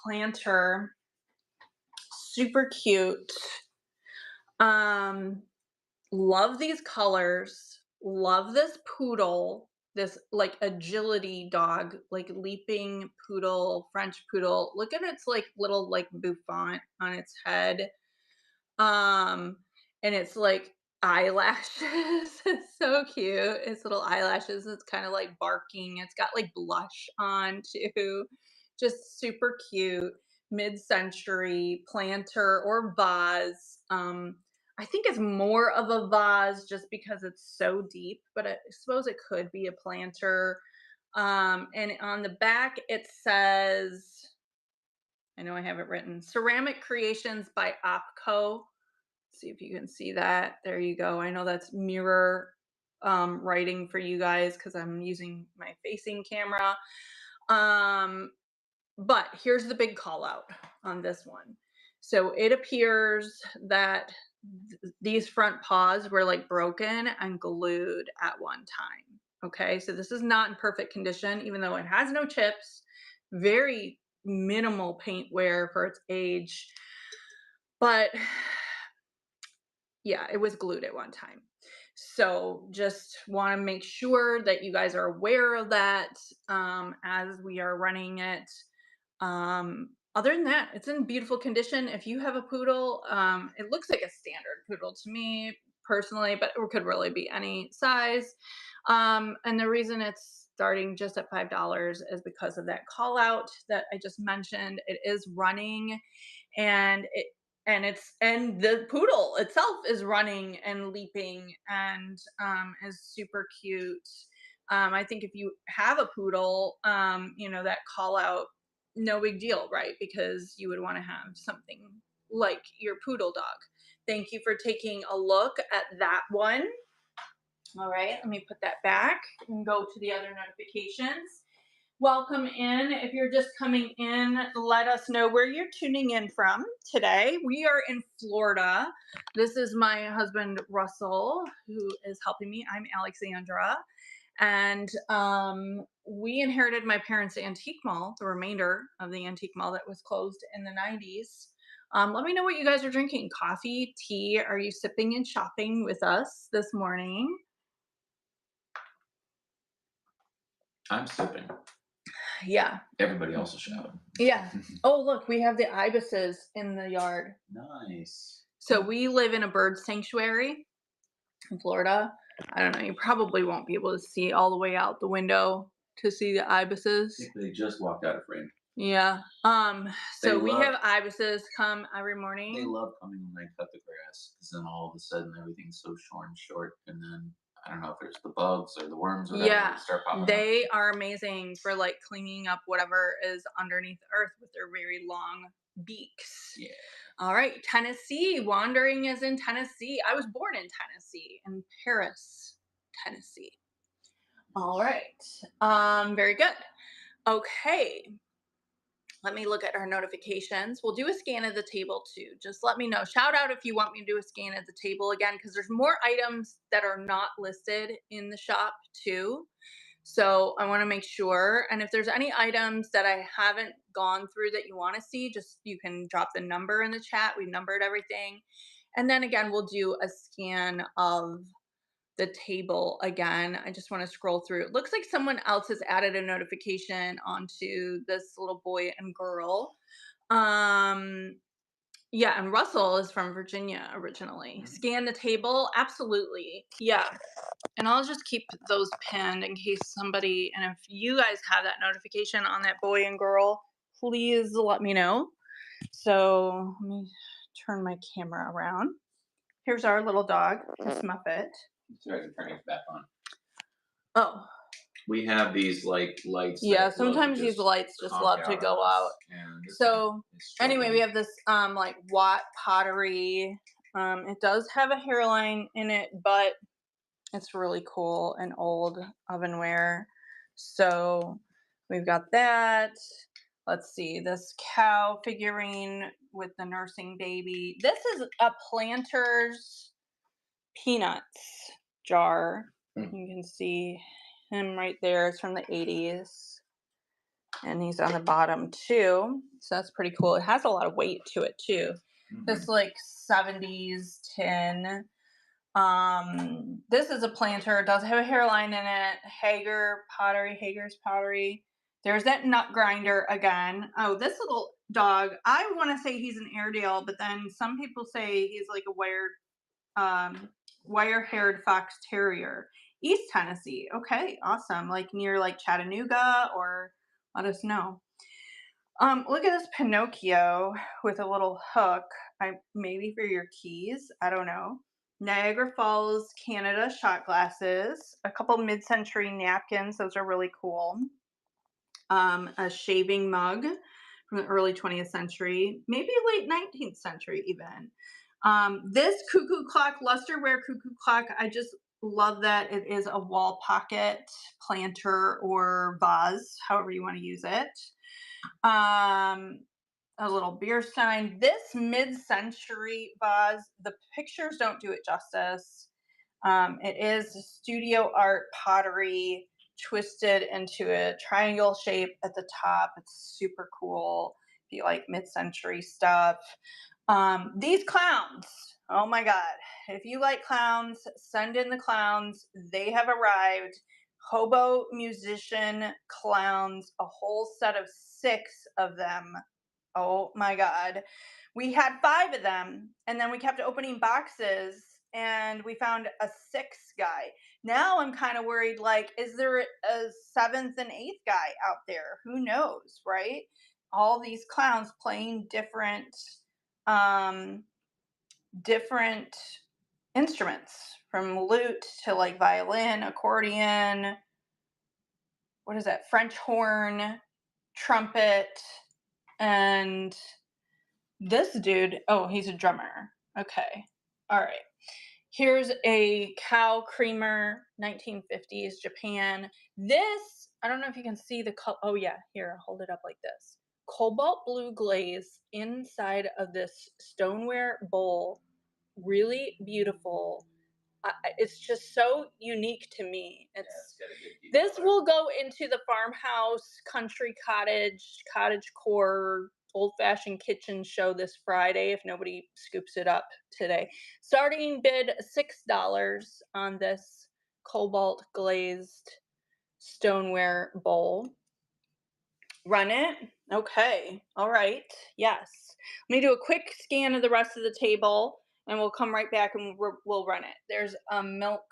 planter. Super cute. Um, Love these colors. Love this poodle. This like agility dog, like leaping poodle, French poodle. Look at its like little like bouffant on its head. Um, and it's like eyelashes. It's so cute. Its little eyelashes. It's kind of like barking. It's got like blush on too. Just super cute. Mid-century planter or vase. I think it's more of a vase just because it's so deep, but I suppose it could be a planter. And on the back it says, I know I have it written, Ceramic Creations by Opco. See if you can see that. There you go. I know that's mirror writing for you guys because I'm using my facing camera. Um, but here's the big call out on this one. So it appears that these front paws were like broken and glued at one time. Okay, so this is not in perfect condition, even though it has no chips, very minimal paint wear for its age. But yeah, it was glued at one time. So just want to make sure that you guys are aware of that as we are running it. Other than that, it's in beautiful condition. If you have a poodle, it looks like a standard poodle to me personally, but it could really be any size. And the reason it's starting just at $5 is because of that call out that I just mentioned. It is running, and the poodle itself is running and leaping and is super cute. I think if you have a poodle, that call out, no big deal, right? Because you would want to have something like your poodle dog. Thank you for taking a look at that one. All right, let me put that back and go to the other notifications. Welcome in. If you're just coming in, let us know where you're tuning in from today. We are in Florida. This is my husband, Russell, who is helping me. I'm Alexandra. And we inherited my parents' antique mall, the remainder of the antique mall that was closed in the 90s. Let me know what you guys are drinking. Coffee, tea? Are you sipping and shopping with us this morning? I'm sipping. Yeah. Everybody else is shouting. Yeah. Oh, look, we have the ibises in the yard. Nice. So we live in a bird sanctuary in Florida. I don't know. You probably won't be able to see all the way out the window to see the I ibises. think they just walked out of frame. Yeah. So we love- have ibises come every They morning. love coming when I cut the grass because then all of a sudden everything's so short, and then I don't know if there's the bugs or the worms or whatever Yeah. that start popping up. They are amazing for like cleaning up whatever is underneath the earth with their very long beaks. Yeah. All right, Tennessee. Wandering is in Tennessee. I was born in Tennessee, in Paris, Tennessee. All right. Very good. Okay. Let me look at our notifications. We'll do a scan of the table too. Just let me know. Shout out if you want me to do a scan of the table again, because there's more items that are not listed in the shop too. So I want to make sure. And if there's any items that I haven't gone through that you want to see, just you can drop the number in the chat. We've numbered everything. And then again, we'll do a scan of the table again. I just want to scroll through. It looks like someone else has added a notification onto this little boy and girl. Yeah, and Russell is from Virginia originally. Scan the table? Absolutely. Yeah. And I'll just keep those pinned in case somebody, and if you guys have that notification on that boy and girl, please let me know. So let me turn my camera around. Here's our little dog, Miss Muppet. Sorry to turn it back on. Oh, We have these like lights. yeah, that love to sometimes these lights just conk love to out go on us, out. and this So one is anyway, we struggling. have this like Watt pottery. It does have a hairline in it, but it's really cool and old ovenware. So we've got that. Let's see, this cow figurine with the nursing baby. This is a Planters Peanuts jar. You can see him right there. It's from the 80s. and he's on the bottom too. So that's pretty cool. It has a lot of weight to it too. This Hmm. like 70s tin. This is a planter. It does have a hairline in it. Hager's pottery. There's that nut grinder again. Oh, this little dog. I want to say he's an Airedale, but then some people say he's like a wire-haired fox terrier. East Tennessee. Okay, awesome. Like near like Chattanooga, or let us know. Look at this Pinocchio with a little hook. Maybe for your keys. I don't know. Niagara Falls, Canada shot glasses. A couple mid-century napkins. Those are really cool. A shaving mug from the early 20th century, maybe late 19th century even. This cuckoo clock, lusterware cuckoo clock, I just love that it is a wall pocket, planter, or vase, however you want to use it. Um, a little beer stein. This mid-century vase, the pictures don't do it justice. It is studio art pottery twisted into a triangle shape at the top. It's super cool if you like mid-century stuff. These clowns, oh my God. If you like clowns, send in the clowns. They have arrived. Hobo musician clowns, a whole set of 6 of them. Oh my God. We had 5 of them, and then we kept opening boxes, and we found a 6th guy. Now I'm kind of worried, like, is there a 7th and 8th guy out there? Who knows, right? All these clowns playing um different instruments, from lute to like violin, accordion, what is that? French horn, trumpet, and this dude, oh, he's a drummer. Okay. All right. Here's a cow creamer, 1950s Japan. This, I don't know if you can see the color. Oh, yeah. Here, I'll hold it up like this. Cobalt blue glaze inside of this stoneware bowl. Really beautiful. It's just so unique to me. It's got a good This color. will go into the farmhouse, country cottage, cottage core, old fashioned kitchen show this Friday if nobody scoops it up today. Starting bid $6 on this cobalt glazed stoneware bowl. Run it. Okay. All right. Yes. Let me do a quick scan of the rest of the table, and we'll come right back and we'll run it. There's a milk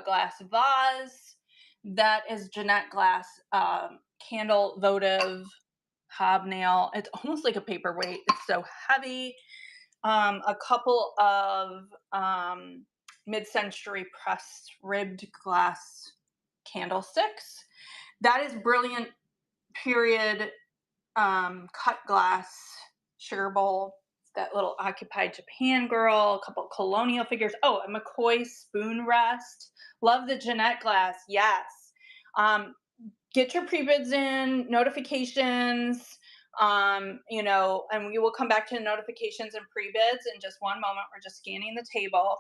glass vase. That is Jeanette glass candle votive hobnail. It's almost like a paperweight. It's so heavy. A couple of mid-century pressed ribbed glass candlesticks. That is brilliant period cut glass sugar bowl. That little occupied Japan girl, a couple colonial figures. Oh, a McCoy spoon rest. Love the Jeanette glass. Yes. Um, get your pre-bids in, notifications, and we will come back to notifications and pre-bids in just one moment. We're just scanning the table.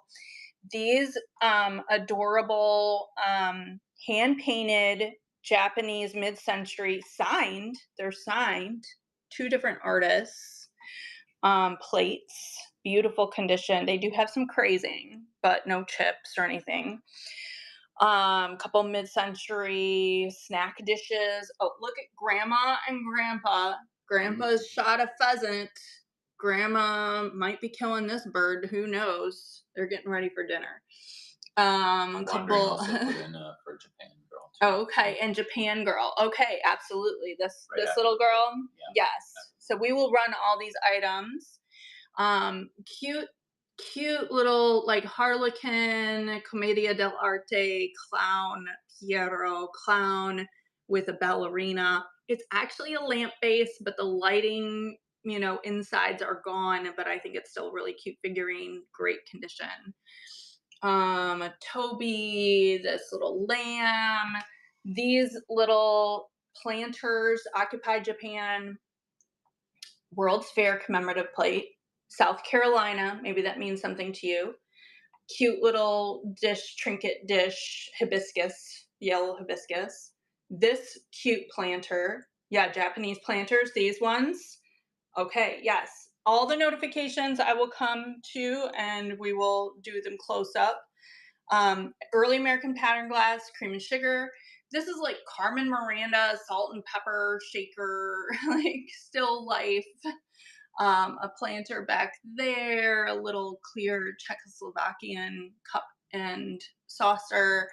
These adorable hand painted Japanese mid-century signed, they're signed, 2 different artists, plates, beautiful condition. They do have some crazing, but no chips or anything. Couple mid-century snack dishes. Oh, look at grandma and grandpa. Grandpa's shot a pheasant. Grandma might be killing this bird. Who knows? They're getting ready for dinner. A I'm wondering couple. also put in for Japan girl too. Oh, okay, and Japan girl. Okay, absolutely. This Right this after little girl. yeah. Yes. So we will run all these items. Cute little like harlequin, commedia dell'arte, clown, Piero, clown with a ballerina. It's actually a lamp base, but the lighting, insides are gone, but I think it's still really cute figurine, great condition. A Toby, this little lamb, these little planters, occupied Japan, World's Fair commemorative plate, South Carolina, maybe that means something to you. Cute little dish, trinket dish, hibiscus, yellow hibiscus. This cute planter. Yeah, Japanese planters, these ones. Okay, yes. All the notifications I will come to and we will do them close up. Early American pattern glass, cream and sugar. This is like Carmen Miranda, salt and pepper shaker, like still life. A planter back there, a little clear Czechoslovakian cup and saucer,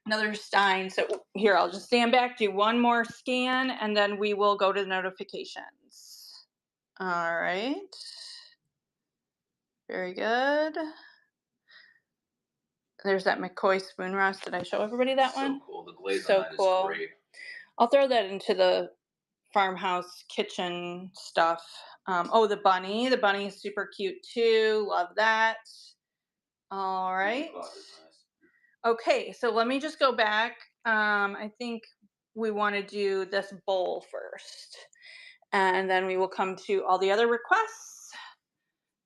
another Stein. So here, I'll just stand back, do one more scan, and then we will go to the notifications. All right. Very good. There's that McCoy spoon rest. Did I show everybody that So one? cool. The glaze on So that is cool. great. I'll throw that into the farmhouse kitchen stuff. Oh, the bunny. The bunny is super cute too. Love that. All right. Nice. Okay, so let me just go back. I think we want to do this bowl first, and then we will come to all the other requests.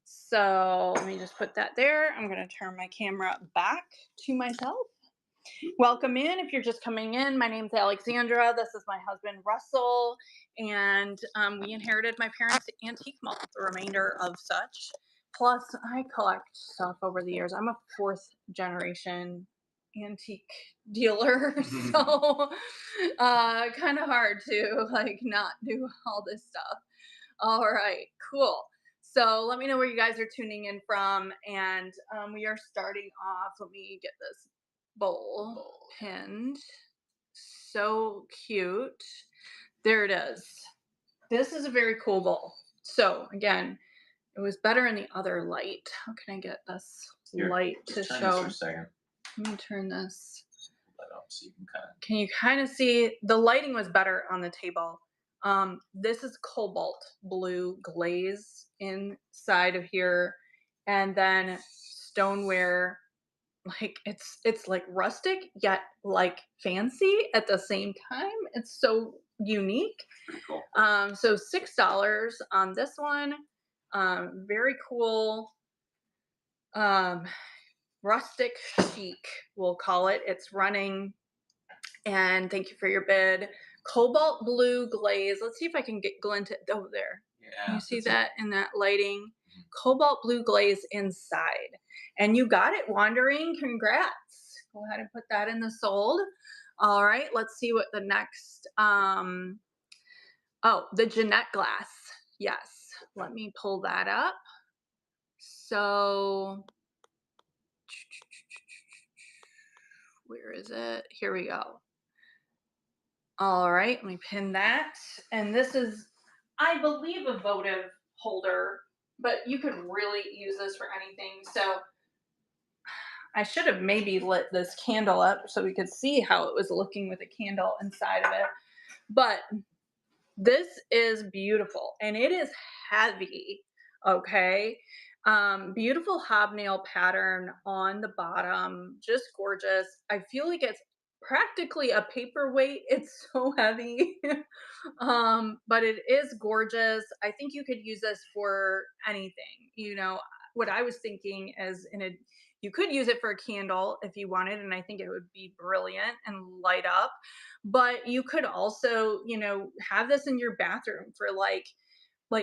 So let me just put that there. I'm going to turn my camera back to myself. Welcome in. If you're just coming in, my name's Alexandra. This is my husband, Russell, and we inherited my parents' antique mall, the remainder of such. Plus, I collect stuff over the years. I'm a fourth generation antique dealer, so kind of hard to like not do all this stuff. All right, cool. So let me know where you guys are tuning in from, and we are starting off. Let me get this bowl pinned. So cute. There it is. This is a very cool bowl. So again, it was better in the other light. How can I get this Here, light to turn show? this for a second. Let me turn this. Light up so you can kind of. Can you kind of see the lighting was better on the table? This is cobalt blue glaze inside of here, and then stoneware. Like it's like rustic yet like fancy at the same time. It's so unique. Pretty cool. So $6 on this one. Very cool. Rustic chic, we'll call it. It's running, and thank you for your bid. Cobalt blue glaze. Let's see if I can get glint it over there. Yeah. You see that in that lighting? Cobalt blue glaze inside. And you got it, Wandering. Congrats. Go ahead and put that in the sold. All right, let's see what the next oh, the Jeanette glass. Yes. Let me pull that up. So where is it? Here we go. All right, let me pin that. And this is, I believe, a votive holder, but you could really use this for anything. So I should have maybe lit this candle up so we could see how it was looking with a candle inside of it. But this is beautiful and it is heavy. Okay. Beautiful hobnail pattern on the bottom, just gorgeous. I feel like it's practically a paperweight. It's so heavy. But it is gorgeous. I think you could use this for anything. What I was thinking is you could use it for a candle if you wanted, and I think it would be brilliant and light up. But you could also, have this in your bathroom for like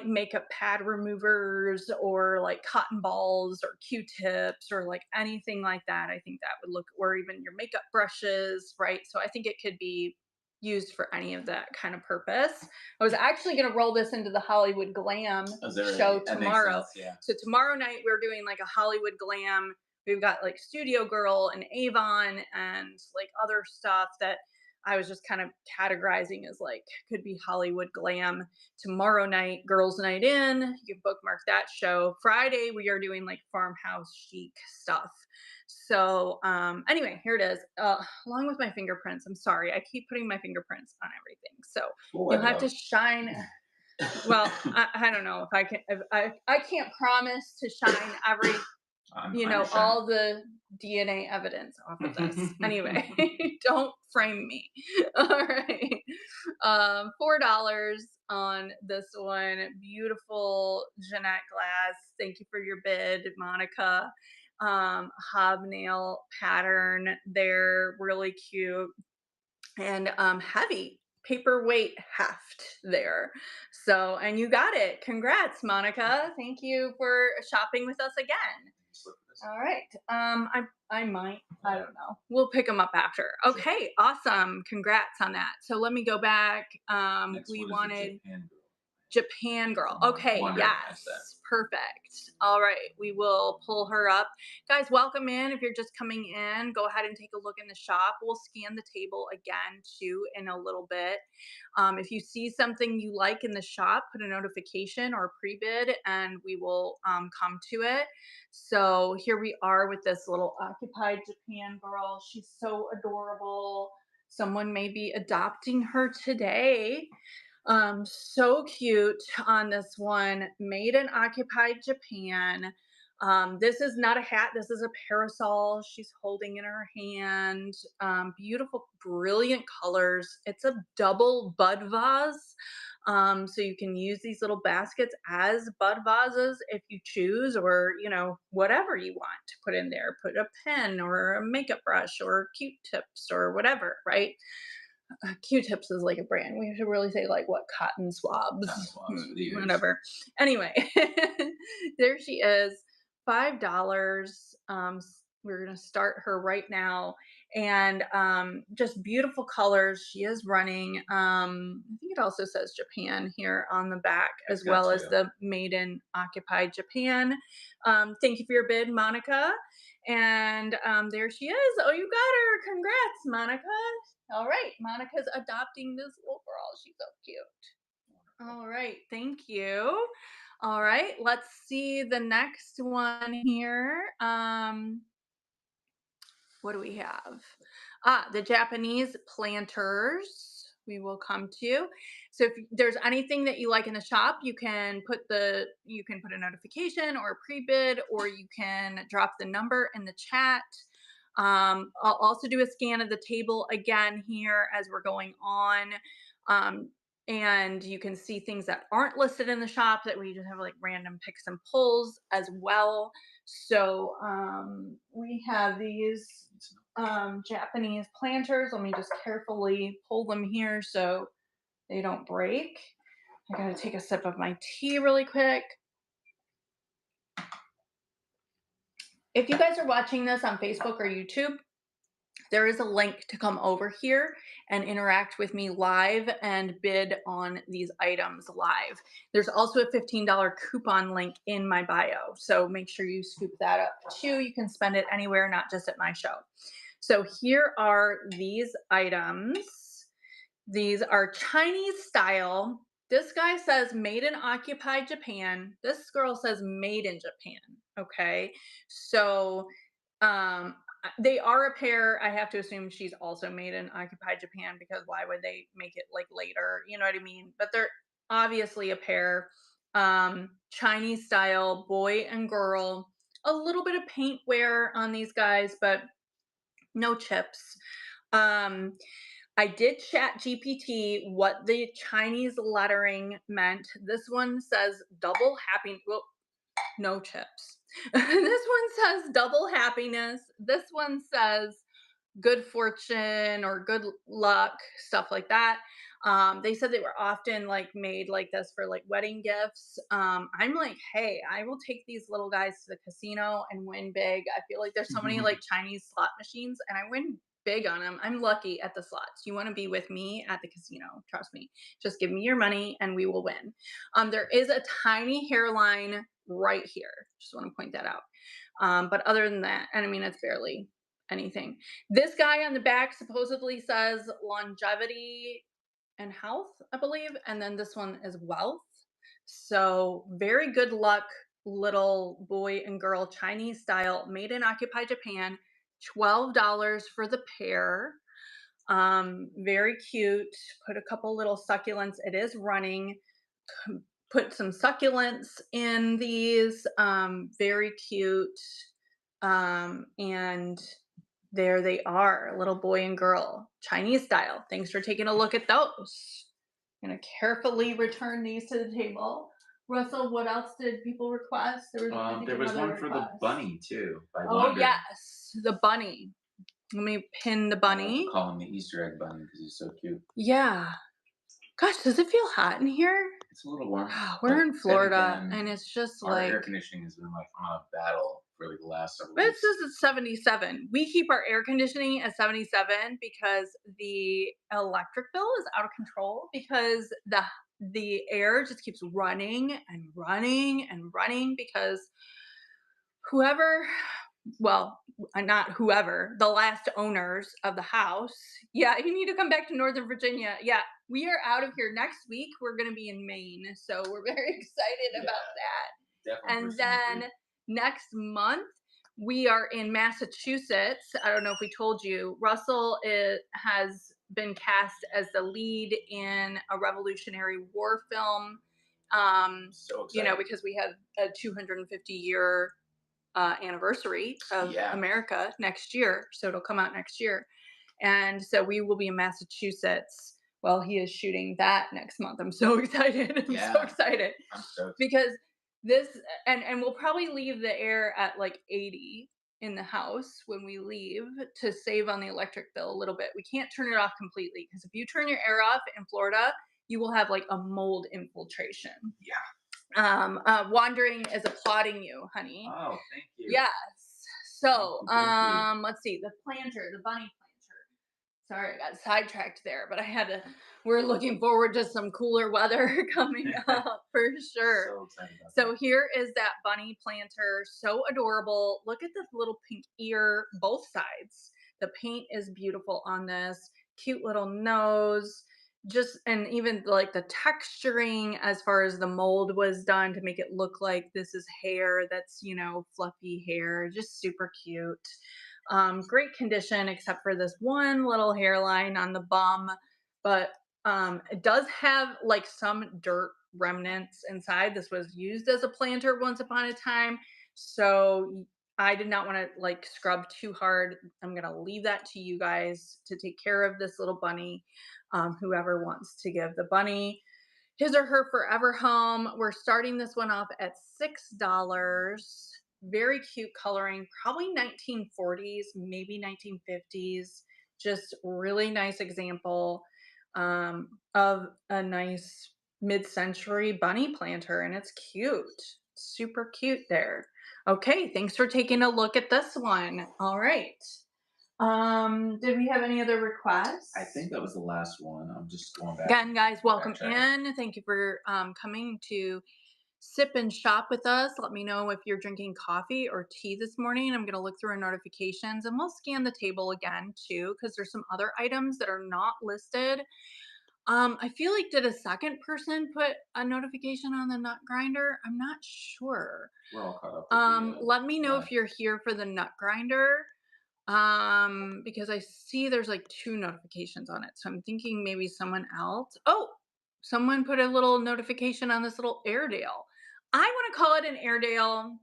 makeup pad removers or like cotton balls or Q-tips or like anything like that. I think that would look, or even your makeup brushes, right? So I think it could be used for any of that kind of purpose. I was actually going to roll this into the Hollywood Glam show tomorrow. Yeah. So tomorrow night we're doing like a Hollywood Glam. We've got like Studio Girl and Avon and like other stuff that I was just kind of categorizing as like could be Hollywood Glam. Tomorrow night, girls' night in. You can bookmark that show. Friday, we are doing like farmhouse chic stuff. So anyway, here it is. Along with my fingerprints. I'm sorry, I keep putting my fingerprints on everything. So you'll have to shine. Well, I don't know if I can. If I can't promise to shine every all the DNA evidence off of this. Anyway, don't frame me. All right. $4 on this one. Beautiful Jeanette glass. Thank you for your bid, Monica. Hobnail pattern. They're really cute and heavy. paperweight heft there. So, and you got it. Congrats, Monica. Thank you for shopping with us again. Just look at this. All right. I might. I Okay. don't know. We'll pick them up after. Sure. Okay. Awesome. Congrats on that. So let me go back. Next We one is a wanted Japan girl. Japan girl. I'm Okay, wondering that's that. yes. Perfect. All right. We will pull her up. Guys, welcome in. If you're just coming in, go ahead and take a look in the shop. We'll scan the table again too in a little bit. If you see something you like in the shop, put a notification or pre-bid and we will come to it. So here we are with this little occupied Japan girl. She's so adorable. Someone may be adopting her today. So cute on this one. Made in occupied Japan. This is not a hat. This is a parasol she's holding in her hand. Beautiful, brilliant colors. It's a double bud vase. So you can use these little baskets as bud vases if you choose, or whatever you want to put in there. Put a pen or a makeup brush or Q-tips or whatever, right? Q-tips is like a brand. We should really say like what cotton swabs, Cotton swabs for the ears. whatever. Anyway, there she is, $5. We're gonna start her right now, and just beautiful colors. She is running. I think it also says Japan here on the back, It's as got well as to. the Made in Occupied Japan. Thank you for your bid, Monica. And there she is. Oh, you got her. Congrats, Monica. All right, Monica's adopting this little girl. She's so cute. All right, thank you. All right, let's see the next one here. What do we have? The Japanese planters. We will come to. So if there's anything that you like in the shop, you can put a notification or a pre-bid, or you can drop the number in the chat. I'll also do a scan of the table again here as we're going on. And you can see things that aren't listed in the shop that we just have like random picks and pulls as well. So we have these Japanese planters. Let me just carefully pull them here so they don't break. I gotta take a sip of my tea really quick. If you guys are watching this on Facebook or YouTube, there is a link to come over here and interact with me live and bid on these items live. There's also a $15 coupon link in my bio. So make sure you scoop that up too. You can spend it anywhere, not just at my show. So here are these items. These are Chinese style. This guy says made in occupied Japan. This girl says made in Japan. Okay. So they are a pair. I have to assume she's also made in occupied Japan, because why would they make it like later? You know what I mean? But they're obviously a pair. Chinese style, boy and girl. A little bit of paint wear on these guys, but no chips. I did chat GPT what the Chinese lettering meant. This one says double happy. Well, no chips. This one says double happiness. This one says good fortune or good luck, stuff like that. They said they were often like made like this for like wedding gifts. I'm like, hey, I will take these little guys to the casino and win big. I feel like there's so many like Chinese slot machines and I win big on them. I'm lucky at the slots. You want to be with me at the casino? Trust me. Just give me your money and we will win. There is a tiny hairline right here. Just want to point that out. But other than that, and I mean, it's barely anything. This guy on the back supposedly says longevity and health, I believe. And then this one is wealth. So very good luck, little boy and girl, Chinese style, made in Occupy Japan. $12 for the pair. Very cute. Put a couple little succulents. It is running. Put some succulents in these. Very cute. And there they are, little boy and girl, Chinese style. Thanks for taking a look at those. I'm going to carefully return these to the table. Russell, what else did people request? There was, I think, There was another one for the request. bunny too. By Oh, Wonder. yes, the bunny. Let me pin the bunny. Call him the Easter egg bunny because he's so cute. Yeah. Gosh, does it feel hot in here? It's a little warm, We're but in then Florida, and again, it's just our like air conditioning has been like on a battle for like the last several but it weeks. says it's 77. We keep our air conditioning at 77 because the electric bill is out of control because the air just keeps running and running and running because whoever well, not whoever, the last owners of the house. Yeah, you need to come back to Northern Virginia. Yeah, we are out of here next week. We're going to be in Maine. So we're very excited Yeah, about that. definitely And first time agree. then next month, we are in Massachusetts. I don't know if we told you, has been cast as the lead in a Revolutionary War film. So excited. Because we have a 250-year anniversary of Yeah, America next year. So it'll come out next year. And so we will be in Massachusetts while he is shooting that next month. I'm so excited. I'm so yeah, excited I'm stoked. because this and we'll probably leave the air at like 80 in the house when we leave to save on the electric bill a little bit. We can't turn it off completely because if you turn your air off in Florida, you will have like a mold infiltration. Yeah. Wandering is applauding you, honey. Oh, thank you. Yes. Thank So, you. Thank you. let's see, the bunny planter. Sorry, I got sidetracked there, but I had to. We're looking forward to some cooler weather coming up for sure. So excited about that. So here is that bunny planter, so adorable. Look at this little pink ear, both sides. The paint is beautiful on this. Cute little nose. Just and even like the texturing as far as the mold was done to make it look like this is hair that's, fluffy hair, just super cute. Great condition except for this one little hairline on the bum, but it does have like some dirt remnants inside. This was used as a planter once upon a time, so I did not want to like scrub too hard. I'm gonna leave that to you guys to take care of this little bunny. Whoever wants to give the bunny his or her forever home. We're starting this one off at $6. Very cute coloring, probably 1940s, maybe 1950s. Just really nice example of a nice mid-century bunny planter, and it's cute. Super cute there. Okay, thanks for taking a look at this one. All right. Did we have any other requests? I think that was the last one. I'm just going back. Again, guys, welcome Backtracking. in. Thank you for coming to sip and shop with us. Let me know if you're drinking coffee or tea this morning. I'm going to look through our notifications and we'll scan the table again too, because there's some other items that are not listed. I feel like did a second person put a notification on the nut grinder? I'm not sure. We're all caught up with the Let me know live. if you're here for the nut grinder. Because I see there's like two notifications on it. So I'm thinking maybe someone else. Oh, someone put a little notification on this little Airedale. I want to call it an Airedale.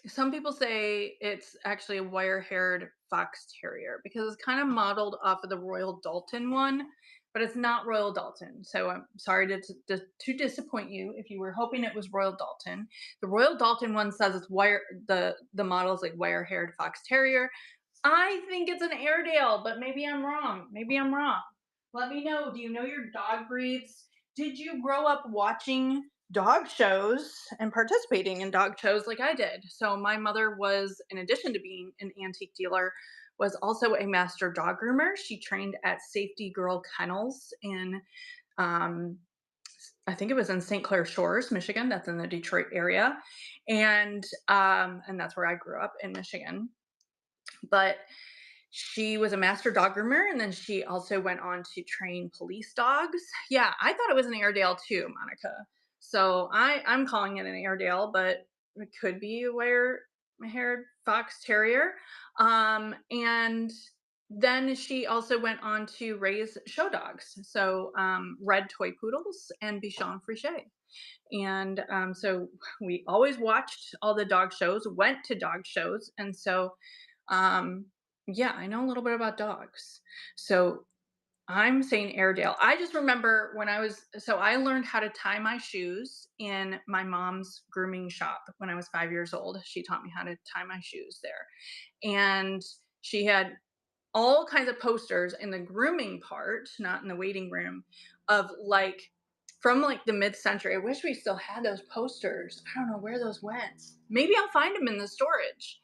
Some people say it's actually a wire-haired fox terrier because it's kind of modeled off of the Royal Dalton one, but it's not Royal Dalton. So I'm sorry to disappoint you if you were hoping it was Royal Dalton. The Royal Dalton one says it's the model is like wire-haired fox terrier. I think it's an Airedale, but maybe I'm wrong. Maybe I'm wrong. Let me know. Do you know your dog breeds? Did you grow up watching dog shows and participating in dog shows like I did? So my mother was, in addition to being an antique dealer, was also a master dog groomer. She trained at Safety Girl Kennels in um, I think it was in St. Clair Shores, Michigan. That's in the Detroit area, and that's where I grew up in Michigan. But she was a master dog groomer and then she also went on to train police dogs. Yeah, I thought it was an Airedale too, Monica. So I'm calling it an Airedale, but it could be a wire-haired fox terrier. And then she also went on to raise show dogs, so red toy poodles and Bichon Frise. And so we always watched all the dog shows, went to dog shows, and so um, yeah, I know a little bit about dogs. So I'm saying Airedale. I just remember when I learned how to tie my shoes in my mom's grooming shop when I was 5 years old. She taught me how to tie my shoes there. And she had all kinds of posters in the grooming part, not in the waiting room, of like from like the mid-century. I wish we still had those posters. I don't know where those went. Maybe I'll find them in the storage.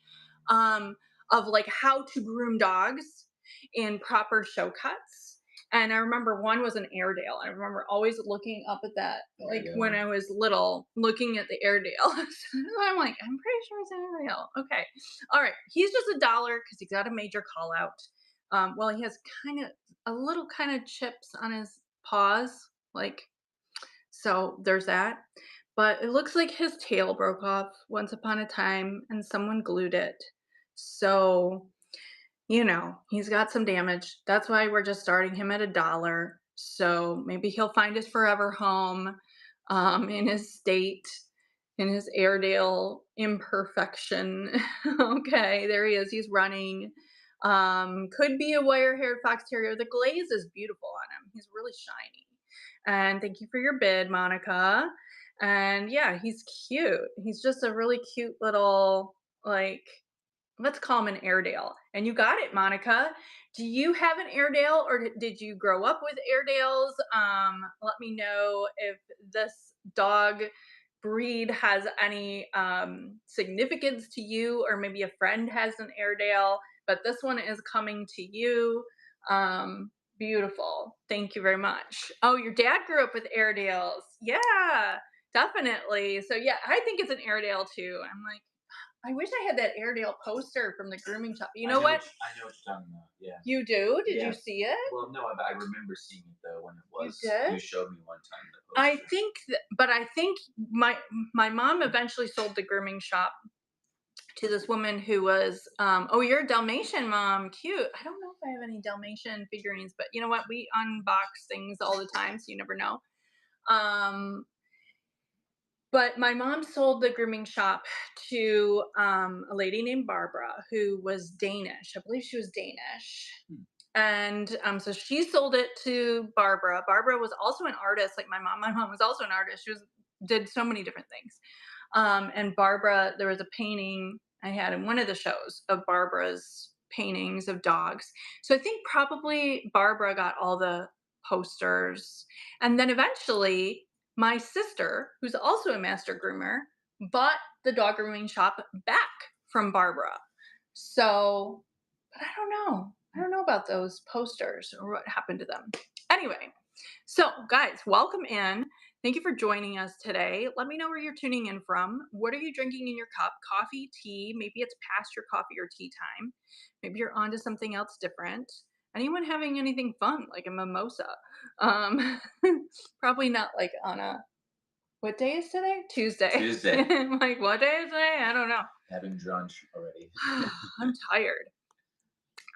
Um, of like how to groom dogs in proper show cuts. And I remember one was an Airedale. I remember always looking up at that, There like you when go. I was little, looking at the Airedale. So I'm like, I'm pretty sure it's an Airedale. Okay. All right. He's just $1 because he's got a major call out. Well, he has kind of a little kind of chips on his paws, like so there's that. But it looks like his tail broke off once upon a time and someone glued it. So, he's got some damage. That's why we're just starting him at $1. So maybe he'll find his forever home in his state, in his Airedale imperfection. Okay, there he is. He's running. Could be a wire haired fox terrier. The glaze is beautiful on him. He's really shiny. And thank you for your bid, Monica. And yeah, he's cute. He's just a really cute little, like, let's call him an Airedale. And you got it, Monica. Do you have an Airedale or did you grow up with Airedales? Let me know if this dog breed has any significance to you, or maybe a friend has an Airedale, but this one is coming to you. Beautiful. Thank you very much. Oh, your dad grew up with Airedales. Yeah, definitely. So yeah, I think it's an Airedale too. I'm like, I wish I had that Airedale poster from the grooming shop. You know what? I know what you're talking about. Yeah. You do? Did you Yeah. see it? Well, no, I remember seeing it though when it You was. did? You showed me one time the I poster. think, but I think my mom eventually sold the grooming shop to this woman who was, oh, you're a Dalmatian mom, cute. I don't know if I have any Dalmatian figurines, but you know what? We unbox things all the time, so you never know. Um, But my mom sold the grooming shop to a lady named Barbara who was Danish. I believe she was Danish. Hmm. And so she sold it to Barbara. Barbara was also an artist, like my mom. My mom was also an artist. Did so many different things. And Barbara, there was a painting I had in one of the shows of Barbara's paintings of dogs. So I think probably Barbara got all the posters. And then eventually my sister, who's also a master groomer, bought the dog grooming shop back from Barbara. So, but I don't know. I don't know about those posters or what happened to them. Anyway, so guys, welcome in. Thank you for joining us today. Let me know where you're tuning in from. What are you drinking in your cup? Coffee, tea? Maybe it's past your coffee or tea time. Maybe you're on to something else different. Anyone having anything fun like a mimosa? Um, Probably not like on a, what day is today? Tuesday. Tuesday. I'm like, what day is today? I don't know. Having brunch already. I'm tired.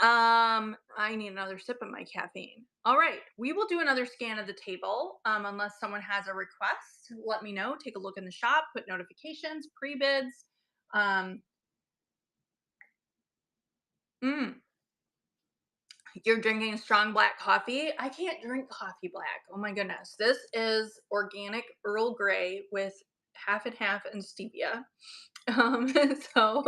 I need another sip of my caffeine. All right, we will do another scan of the table. Unless someone has a request, let me know. Take a look in the shop, put notifications, pre-bids. Um, mm, you're drinking strong black coffee. I can't drink coffee black. Oh my goodness. This is organic Earl Grey with half and half and stevia. Um, so,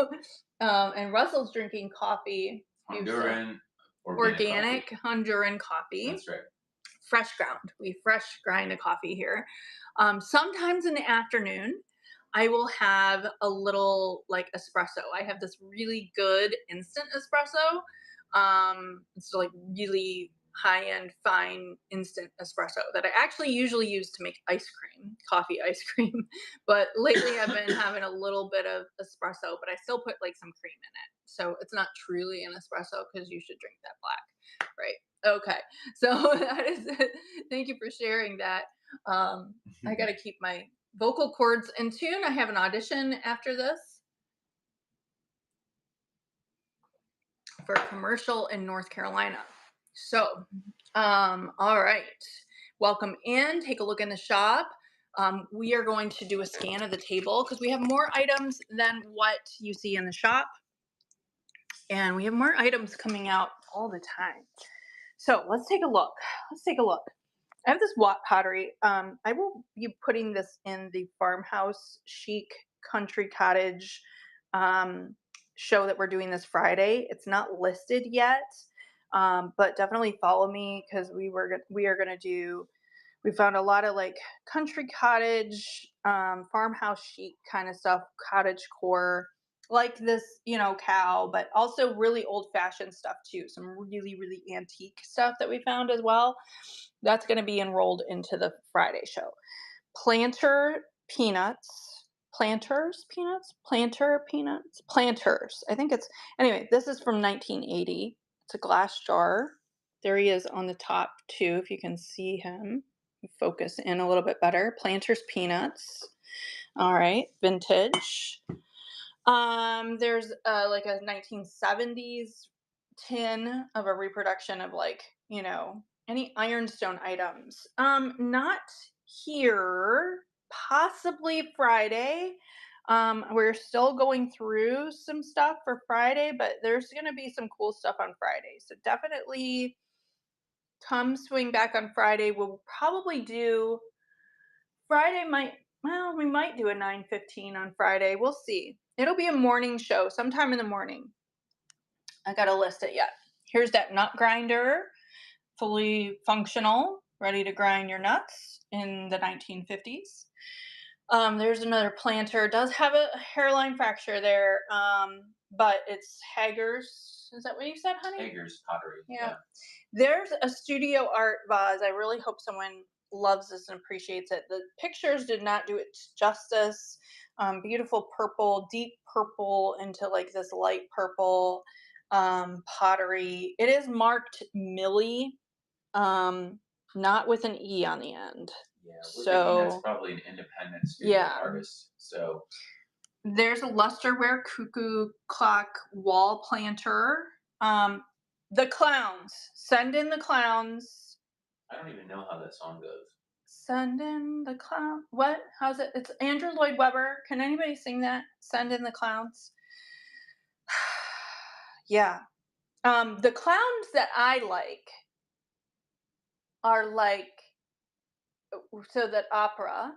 and Russell's drinking coffee. Honduran Organic coffee. Honduran coffee. That's right. Fresh ground. We fresh grind the coffee here. Sometimes in the afternoon, I will have a little like espresso. I have this really good instant espresso. It's like really high end, fine instant espresso that I actually usually use to make ice cream, coffee ice cream. But lately I've been having a little bit of espresso, but I still put like some cream in it. So it's not truly an espresso because you should drink that black, right? Okay. So that is it. Thank you for sharing that. I got to keep my vocal cords in tune. I have an audition after this for a commercial in North Carolina. So, all right. Welcome in. Take a look in the shop. We are going to do a scan of the table because we have more items than what you see in the shop. And we have more items coming out all the time. So let's take a look. Let's take a look. I have this Watt pottery. I will be putting this in the farmhouse chic country cottage show that we're doing this Friday. It's not listed yet, But definitely follow me because we are gonna do. We found a lot of like country cottage, farmhouse chic kind of stuff, cottage core, like this, cow, but also really old fashioned stuff too. Some really, really antique stuff that we found as well. That's going to be enrolled into the Friday show. Planter peanuts, planter peanuts, planters. I think it's, anyway, this is from 1980. It's a glass jar. There he is on the top too, if you can see him. Focus in a little bit better. Planters peanuts. All right, vintage. There's like a 1970s tin of a reproduction of like, any ironstone items. Not here, possibly Friday. We're still going through some stuff for Friday, but there's going to be some cool stuff on Friday. So definitely come swing back on Friday. We'll probably do Friday might well, we might do a 9:15 on Friday. We'll see. It'll be a morning show sometime in the morning. I gotta list it yet. Here's that nut grinder, fully functional, ready to grind your nuts in the 1950s. There's another planter. Does have a hairline fracture there, but it's Hager's. Is that what you said, honey? Hager's pottery. Yeah. Yeah. There's a studio art vase. I really hope someone loves this and appreciates it. The pictures did not do it justice. Beautiful purple, deep purple into like this light purple pottery. It is marked Millie, not with an E on the end. Yeah, we're thinking that's So probably an independent studio yeah, artist. So there's a lusterware cuckoo clock wall planter. Um, the clowns. Send in the clowns. I don't even know how that song goes. Send in the clown. What? How's it? It's Andrew Lloyd Webber. Can anybody sing that? Send in the clowns. Yeah. The clowns that I like are like so that opera,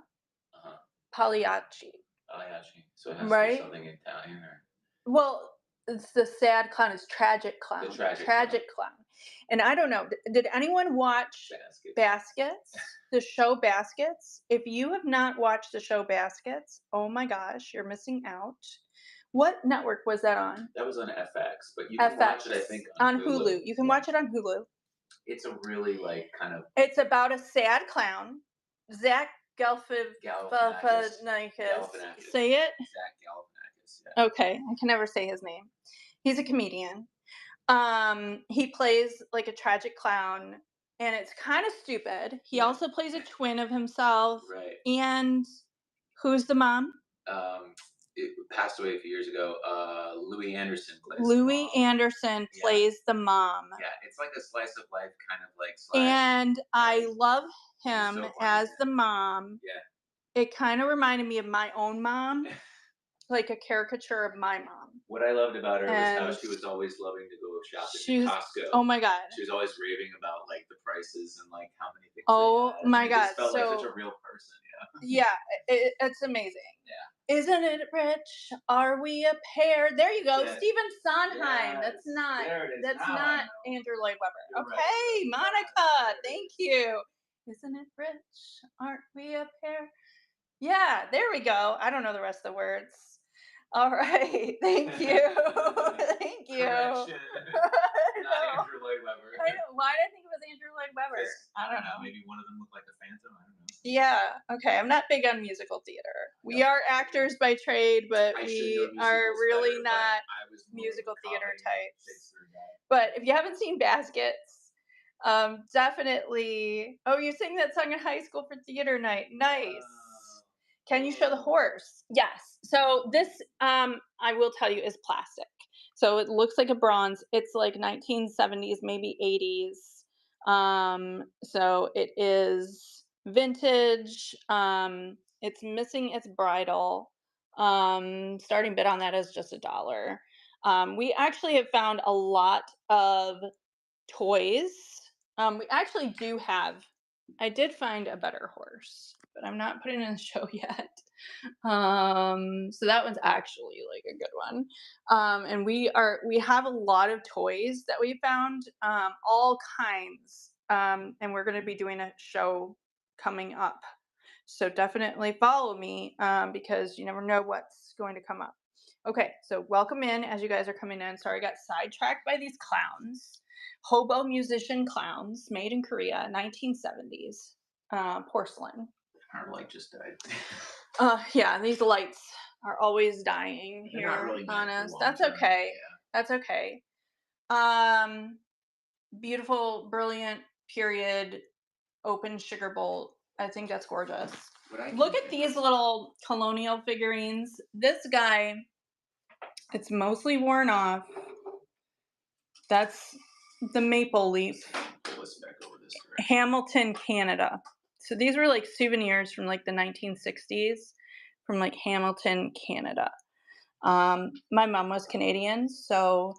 Uh-huh. Pagliacci, Ayashi. So it has to be right? something Italian or Well, it's the sad clown. It's tragic clown. the tragic Tragic clown. And I don't know. Did anyone watch basket. Baskets? The show Baskets? If you have not watched the show Baskets, oh my gosh, you're missing out. What network was that on? That was on FX, but you can watch it, I think, on On Hulu. Hulu. You can Yeah. watch it on Hulu. It's a really like kind of It's about a sad clown, Zach Galifianakis. Galifianakis. Say it. Zach Galifianakis. Yeah. Okay, I can never say his name. He's a comedian. He plays like a tragic clown, and it's kind of stupid. He Yeah. also plays a twin of himself. Right. And who's the mom? It passed away a few years ago. Louis Anderson plays Louis the mom. Anderson plays the mom. Yeah, it's like a slice of life kind of like And I right. love She's him so funny, as yeah. the mom. Yeah. It kind of reminded me of my own mom, like a caricature of my mom. What I loved about her was how And she was always loving to go shopping she at was, Costco. oh my God. She was always raving about like the prices and like how many things Oh they had. my It God. just felt like So, such a real person. yeah, it's amazing. Yeah. Isn't it rich? Are we a pair? There you go. Yes. Stephen Sondheim. Yes. That's not There it is. that's Now I not know. Andrew Lloyd Webber. You're Okay, right. Monica. Thank you. Isn't it rich? Aren't we a pair? Yeah, there we go. I don't know the rest of the words. All right. Thank you. Thank you. Correction. I Not know. Andrew Lloyd Webber. I know. Why did I think it was Andrew Lloyd Webber? 'Cause, I don't know. Maybe one of them looked like a phantom. I don't know. Yeah. Okay. I'm not big on musical theater. We No. are actors by trade, but I should we know are musicals really better, but not I was more musical of a theater comedy types. Shakespeare guy. But if you haven't seen Baskets, definitely. Oh, you sang that song in high school for theater night. Nice. Can you show the horse? Yes. So this, I will tell you, is plastic. So it looks like a bronze. It's like 1970s, maybe 80s. So it is vintage. It's missing its bridle. Starting bid on that is just $1. We actually have found a lot of toys. We actually do have. I did find a better horse. but I'm not putting it in the show yet. So that one's actually like a good one. And we have a lot of toys that we found, all kinds. And we're going to be doing a show coming up. So definitely follow me, because you never know what's going to come up. Okay, so welcome in as you guys are coming in. Sorry, I got sidetracked by these clowns. Hobo musician clowns made in Korea, 1970s, porcelain. Our light just died. Yeah, these lights are always dying They're not here really meant on for us. long That's term. okay. Yeah. That's okay. Um, Beautiful, brilliant, period, open sugar bowl. I think that's gorgeous. Look at these little colonial figurines. This guy, it's mostly worn off. That's the maple leaf. Pull this back over this direction. Hamilton, Canada. So these were like souvenirs from like the 1960s from like Hamilton, Canada. My mom was Canadian, so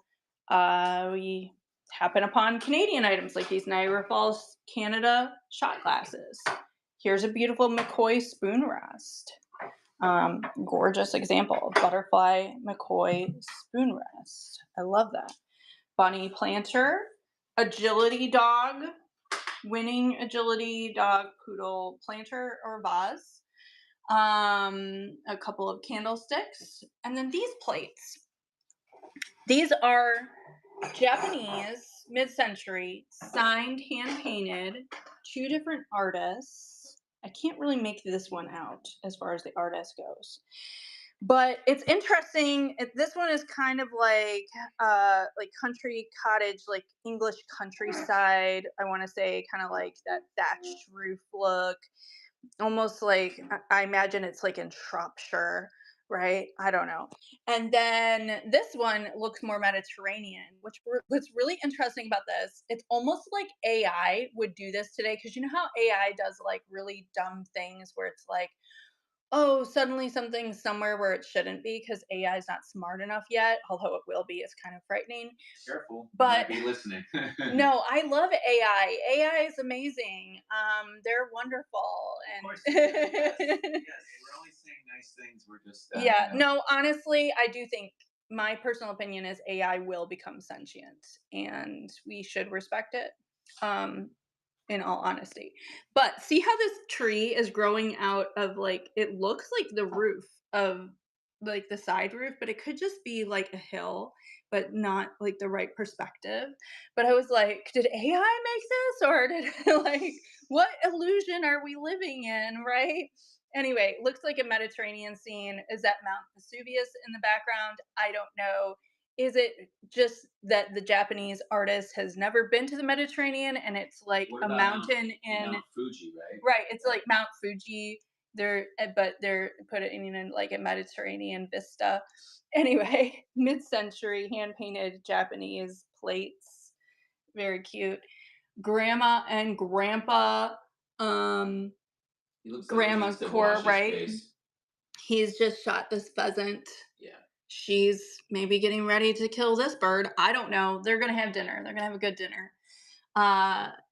we happen upon Canadian items like these Niagara Falls, Canada shot glasses. Here's a beautiful McCoy spoon rest. Gorgeous example. Butterfly McCoy spoon rest. I love that. Bunny planter. Agility dog. Winning agility dog poodle planter or vase. A couple of candlesticks, and then these plates. These are Japanese mid-century signed, hand painted, two different artists. I can't really make this one out as far as the artist goes, but it's interesting. This one is kind of like country cottage, like English countryside. I want to say kind of like that thatched roof look, almost like I imagine it's like in Shropshire, right? I don't know. And then this one looks more Mediterranean, what's really interesting about this, it's almost like AI would do this today, because you know how AI does like really dumb things where it's like, oh, suddenly something's somewhere where it shouldn't be because AI is not smart enough yet, although it will be. It's kind of frightening. Careful. But You might be listening. no, I love AI. AI is amazing. They're wonderful, Of course. and Yes. Yes. We're only saying nice things. We're just yeah, no, honestly, I do think my personal opinion is AI will become sentient, and we should respect it. Um, in all honesty. But see how this tree is growing out of like, it looks like the roof of like the side roof, but it could just be like a hill, but not like the right perspective. But I was like, did AI make this, or did like what illusion are we living in, right? Anyway, looks like a Mediterranean scene. Is that Mount Vesuvius in the background? I don't know. Is it just that the Japanese artist has never been to the Mediterranean and it's like What a about mountain in Mount Fuji, right? right? It's like Mount Fuji. But they're put it in like a Mediterranean vista. Anyway, mid-century hand painted Japanese plates, very cute. Grandma and grandpa, um, He looks like he grandma needs to core, wash his right? face. He's just shot this pheasant. Yeah. She's maybe getting ready to kill this bird. I don't know. They're gonna have dinner. They're gonna have a good dinner.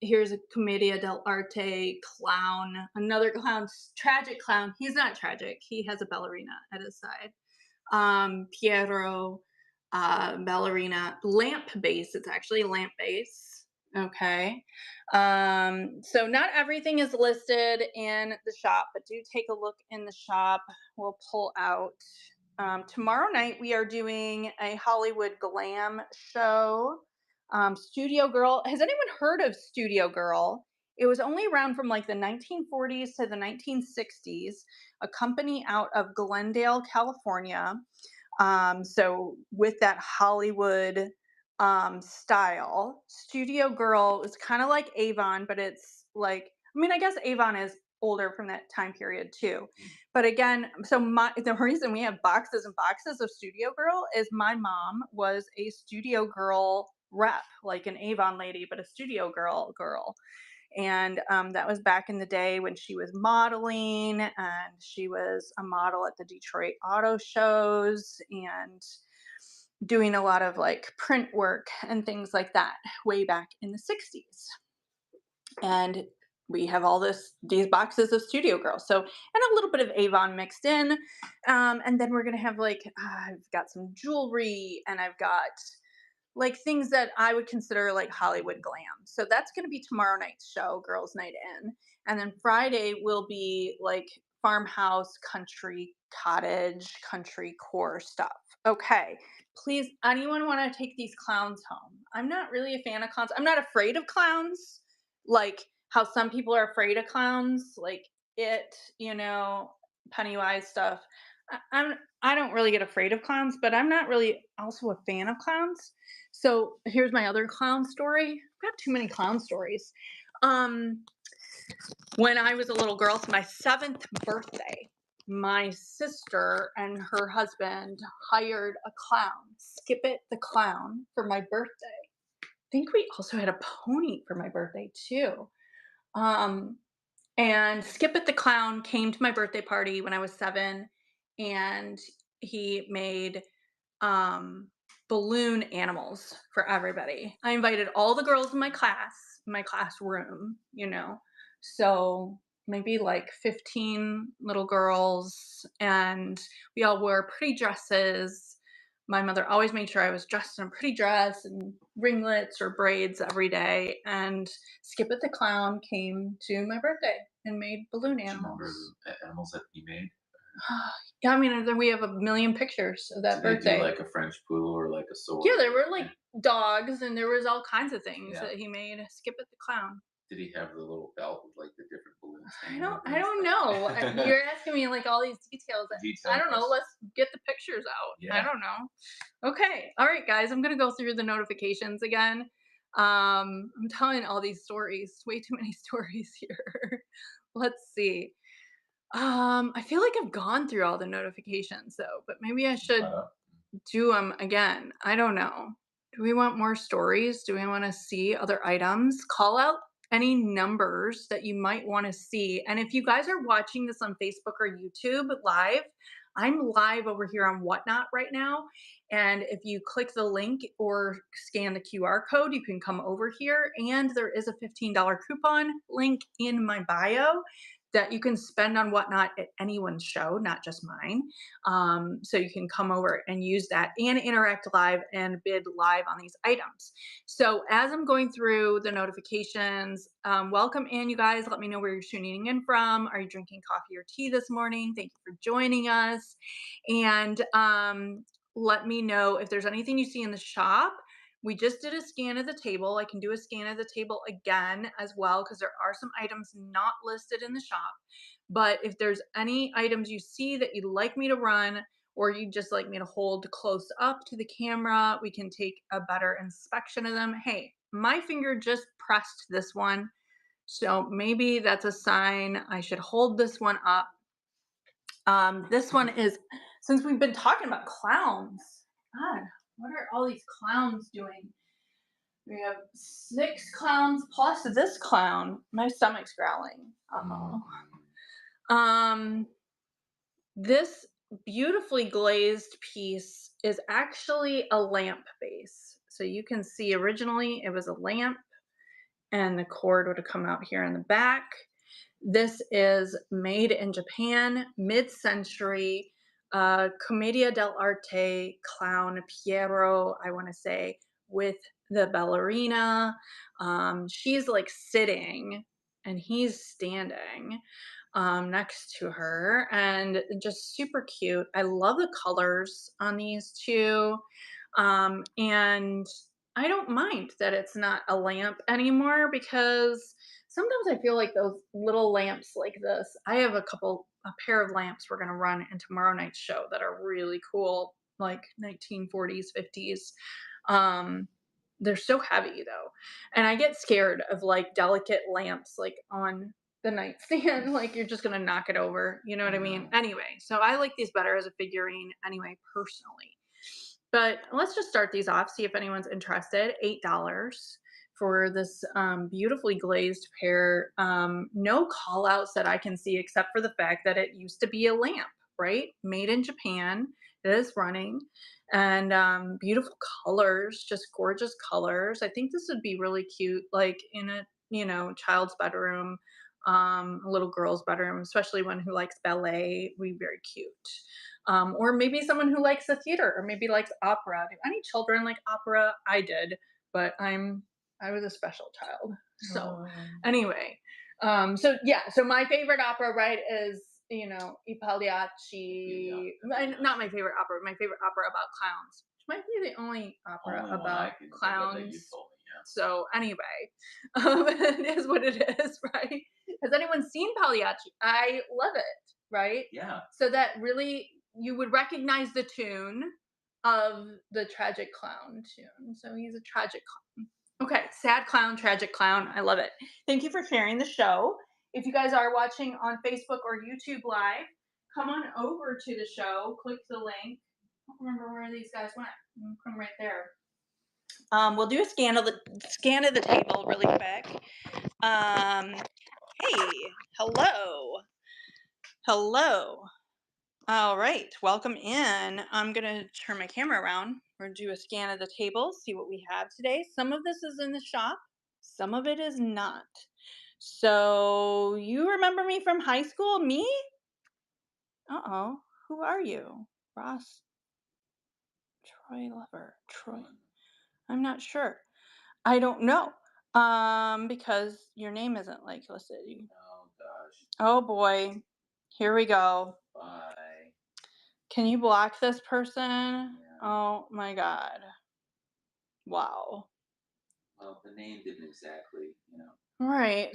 Here's a commedia dell'arte clown. Another clown, tragic clown. He's not tragic. He has a ballerina at his side. Piero, ballerina, lamp base. It's actually a lamp base. Okay. So not everything is listed in the shop, but do take a look in the shop. We'll pull out. Tomorrow night we are doing a Hollywood glam show. Studio Girl. Has anyone heard of Studio Girl? It was only around from like the 1940s to the 1960s. A company out of Glendale, California. So with that Hollywood style, Studio Girl is kind of like Avon, but it's like, I mean, I guess Avon is older from that time period too. But again, so the reason we have boxes and boxes of Studio Girl is my mom was a Studio Girl rep, like an Avon lady, but a Studio Girl. And that was back in the day when she was modeling, and she was a model at the Detroit auto shows and doing a lot of like print work and things like that way back in the 60s. And we have all these boxes of Studio Girl. So, and a little bit of Avon mixed in. And then we're gonna have like I've got some jewelry, and I've got like things that I would consider like Hollywood glam. So that's going to be tomorrow night's show, Girls Night In. And then Friday will be like farmhouse, country, cottage, country core stuff. Okay. Please, anyone want to take these clowns home? I'm not really a fan of clowns. I'm not afraid of clowns, like how some people are afraid of clowns, like it, Pennywise stuff. I don't really get afraid of clowns, but I'm not really also a fan of clowns. So here's my other clown story. I've got too many clown stories. Um, when I was a little girl, it's my 7th birthday. My sister and her husband hired a clown, Skip It the Clown, for my birthday. I think we also had a pony for my birthday too. Um, and Skip It the Clown came to my birthday party when I was 7, and he made um, balloon animals for everybody. I invited all the girls in my classroom, so maybe like 15 little girls, and we all wore pretty dresses. My mother always made sure I was dressed in a pretty dress and ringlets or braids every day. And Skip It the Clown came to my birthday and made balloon Do you remember animals. the animals that he made? Yeah, I mean, then we have a million pictures of that Did he do birthday. like a French poodle or like a Yeah, sword? there were like Yeah. dogs, and there was all kinds of things Yeah. that he made. Skip It the Clown. Did he have the little belt with like the different balloons I hanging don't over I and don't stuff? know. You're asking me like all these details. I Detail don't know. us. Let's get the pictures out. I Yeah. don't know. Okay. All right, guys. I'm gonna go through the notifications again. I'm telling all these stories. Way too many stories here. Let's see. I feel like I've gone through all the notifications though, but maybe I You caught should up? do them again. I don't know. Do we want more stories? Do we want to see other items? Call out any numbers that you might want to see. And if you guys are watching this on Facebook or YouTube live, I'm live over here on Whatnot right now. And if you click the link or scan the QR code, you can come over here. And there is a $15 coupon link in my bio that you can spend on Whatnot at anyone's show, not just mine. So you can come over and use that and interact live and bid live on these items. So as I'm going through the notifications, welcome in, you guys. Let me know where you're tuning in from. Are you drinking coffee or tea this morning? Thank you for joining us. And let me know if there's anything you see in the shop. We just did a scan of the table. I can do a scan of the table again as well because there are some items not listed in the shop. But if there's any items you see that you'd like me to run, or you just like me to hold close up to the camera, we can take a better inspection of them. Hey, my finger just pressed this one. So maybe that's a sign I should hold this one up. This one is, since we've been talking about clowns, God, what are all these clowns doing? We have 6 clowns plus this clown. My stomach's growling. Uh-oh. Um, this beautifully glazed piece is actually a lamp base. So you can see originally it was a lamp, and the cord would have come out here in the back. This is made in Japan, mid-century, Commedia dell'arte clown Piero, I want to say, with the ballerina. She's like sitting, and he's standing next to her, and just super cute. I love the colors on these two. And I don't mind that it's not a lamp anymore because sometimes I feel like those little lamps like this. I have a pair of lamps we're going to run in tomorrow night's show that are really cool, like 1940s, 50s. Um, they're so heavy though. And I get scared of like delicate lamps like on the nightstand, like you're just going to knock it over. You know what I mean? Anyway, so I like these better as a figurine anyway, personally. But let's just start these off, see if anyone's interested. $8 for this beautifully glazed pair. No call outs that I can see except for the fact that it used to be a lamp, right? Made in Japan. It is running. And beautiful colors, just gorgeous colors. I think this would be really cute, like in a child's bedroom, a little girl's bedroom, especially one who likes ballet, would be very cute. Or maybe someone who likes the theater, or maybe likes opera. Do any children like opera? I did, but I was a special child. So anyway, so yeah, so my favorite opera, right, is I Yeah, Pagliacci. Not my favorite opera. My favorite opera about clowns. Which might be the only opera only one I about can think of that you clowns. told me. Yeah. So anyway, it is what it is, right? Has anyone seen Pagliacci? I love it, right? Yeah. So that really you would recognize the tune of the tragic clown tune. So he's a tragic clown. Okay, sad clown, tragic clown. I love it. Thank you for sharing the show. If you guys are watching on Facebook or YouTube Live, come on over to the show. Click the link. I don't remember where these guys went. I'm put them right there. We'll do a scan of the table really quick. Hey, hello. All right, welcome in. I'm gonna turn my camera around. We're gonna do a scan of the table, see what we have today. Some of this is in the shop, some of it is not. So you remember me from high school? Me? Uh-oh. Who are you? Ross Troy Lover. Troy. I'm not sure. I don't know. Because your name isn't like listed. Oh gosh. Oh boy. Here we go. Bye. Can you block this person? Yeah. Oh my god. Wow. Well, the name didn't exactly, Right.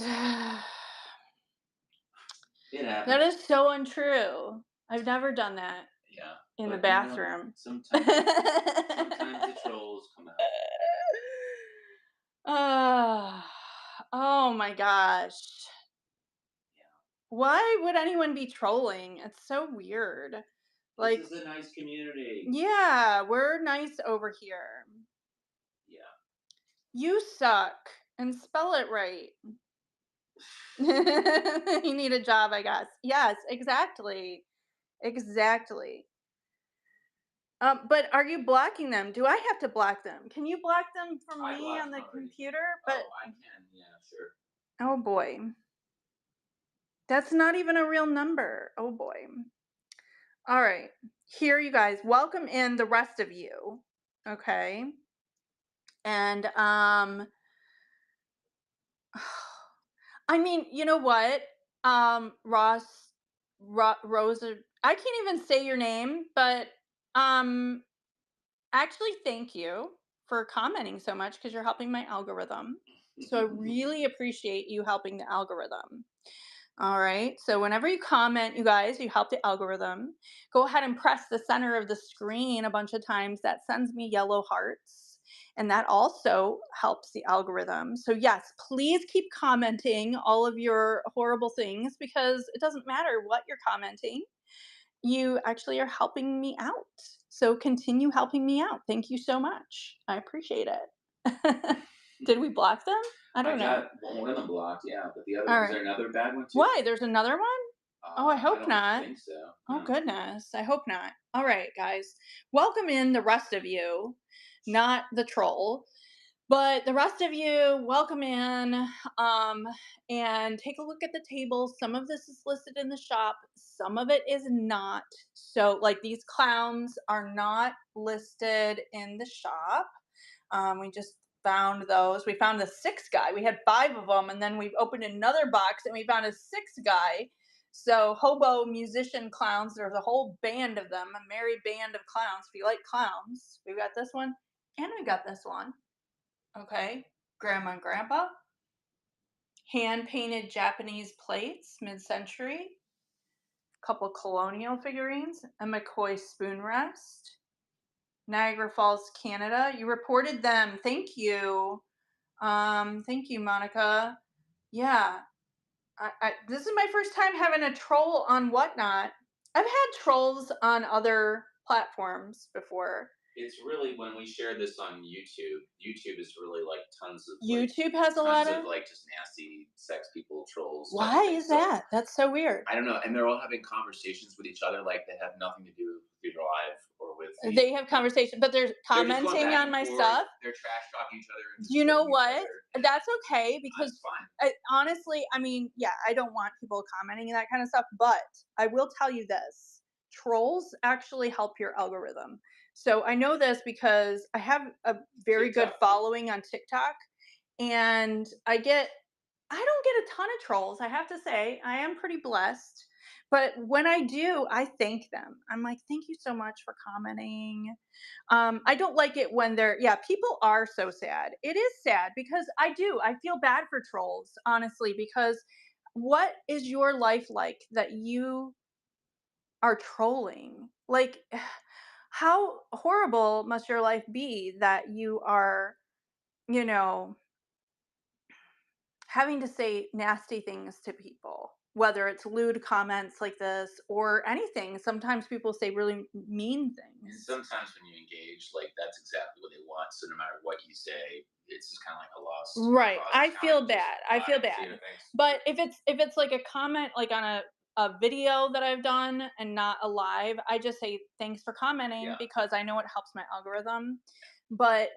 It happens. That is so untrue. I've never done that Yeah. in the But, bathroom. sometimes the trolls come out. Oh my gosh. Yeah. Why would anyone be trolling? It's so weird. Like, This is a nice community. yeah, we're nice over here. Yeah. You suck and spell it right. You need a job, I guess. Yes, exactly. Exactly. But are you blocking them? Do I have to block them? Can you block them for I me blocked on them the already. computer? But Oh, I can. Yeah, sure. oh boy. That's not even a real number. Oh boy. All right. Here you guys. Welcome in the rest of you. Okay. And I mean, you know what? Ross Rosa, I can't even say your name, but um actually thank you for commenting so much because you're helping my algorithm. So I really appreciate you helping the algorithm. All right. So whenever you comment, you guys, you help the algorithm. Go ahead and press the center of the screen a bunch of times. That sends me yellow hearts. And that also helps the algorithm. So, yes, please keep commenting all of your horrible things because it doesn't matter what you're commenting. You actually are helping me out. So, continue helping me out. Thank you so much. I appreciate it. Did we block them? I don't know. Got one of them blocked, yeah, but the other All one, is right. there another bad one too? Why? There's another one? Oh, I I hope don't not. think so. Oh, No. goodness. I hope not. All right, guys. Welcome in the rest of you, not the troll, but the rest of you, welcome in. And take a look at the table. Some of this is listed in the shop, some of it is not. So, like, these clowns are not listed in the shop. We just found those. We found the sixth guy. We had five of them, and then we opened another box and we found a sixth guy. So, hobo musician clowns, there's a whole band of them, a merry band of clowns. If you like clowns, we got this one and we got this one. Okay. Grandma and Grandpa. Hand painted Japanese plates, mid century. Couple colonial figurines. A McCoy spoon rest. Niagara Falls, Canada. You reported them. Thank you. Thank you, Monica. Yeah. This is my first time having a troll on Whatnot. I've had trolls on other platforms before. It's really when we share this on YouTube. YouTube is really like tons of YouTube has a lot of. like just nasty sex people trolls. Why is that? That's so weird. I don't know, and they're all having conversations with each other like they have nothing to do with your life or with They Facebook. have conversation, but they're They're just going commenting back on and my forth. stuff. They're trash talking each other and Do you know trolling each what? other. Yeah, That's okay that's because fine. honestly, I mean, yeah, I don't want people commenting that kind of stuff, but I will tell you this. Trolls actually help your algorithm. So I know this because I have a very good TikTok. following on TikTok, and I don't get a ton of trolls, I have to say. I am pretty blessed. But when I do, I thank them. I'm like, thank you so much for commenting. I don't like it when yeah, people are so sad. It is sad because I feel bad for trolls, honestly, because what is your life like that you are trolling? Like, how horrible must your life be that you are, you know, having to say nasty things to people, whether it's lewd comments like this or anything. Sometimes people say really mean And things. sometimes when you engage, like that's exactly what they want. So no matter what you say, it's just kind of like a lost Right. cause. I It's kind of feel like just bad. I feel bye, see bad. you, thanks. But if it's like a comment like on a video that I've done and not a live, I just say thanks for commenting Yeah, because I know it helps my algorithm. But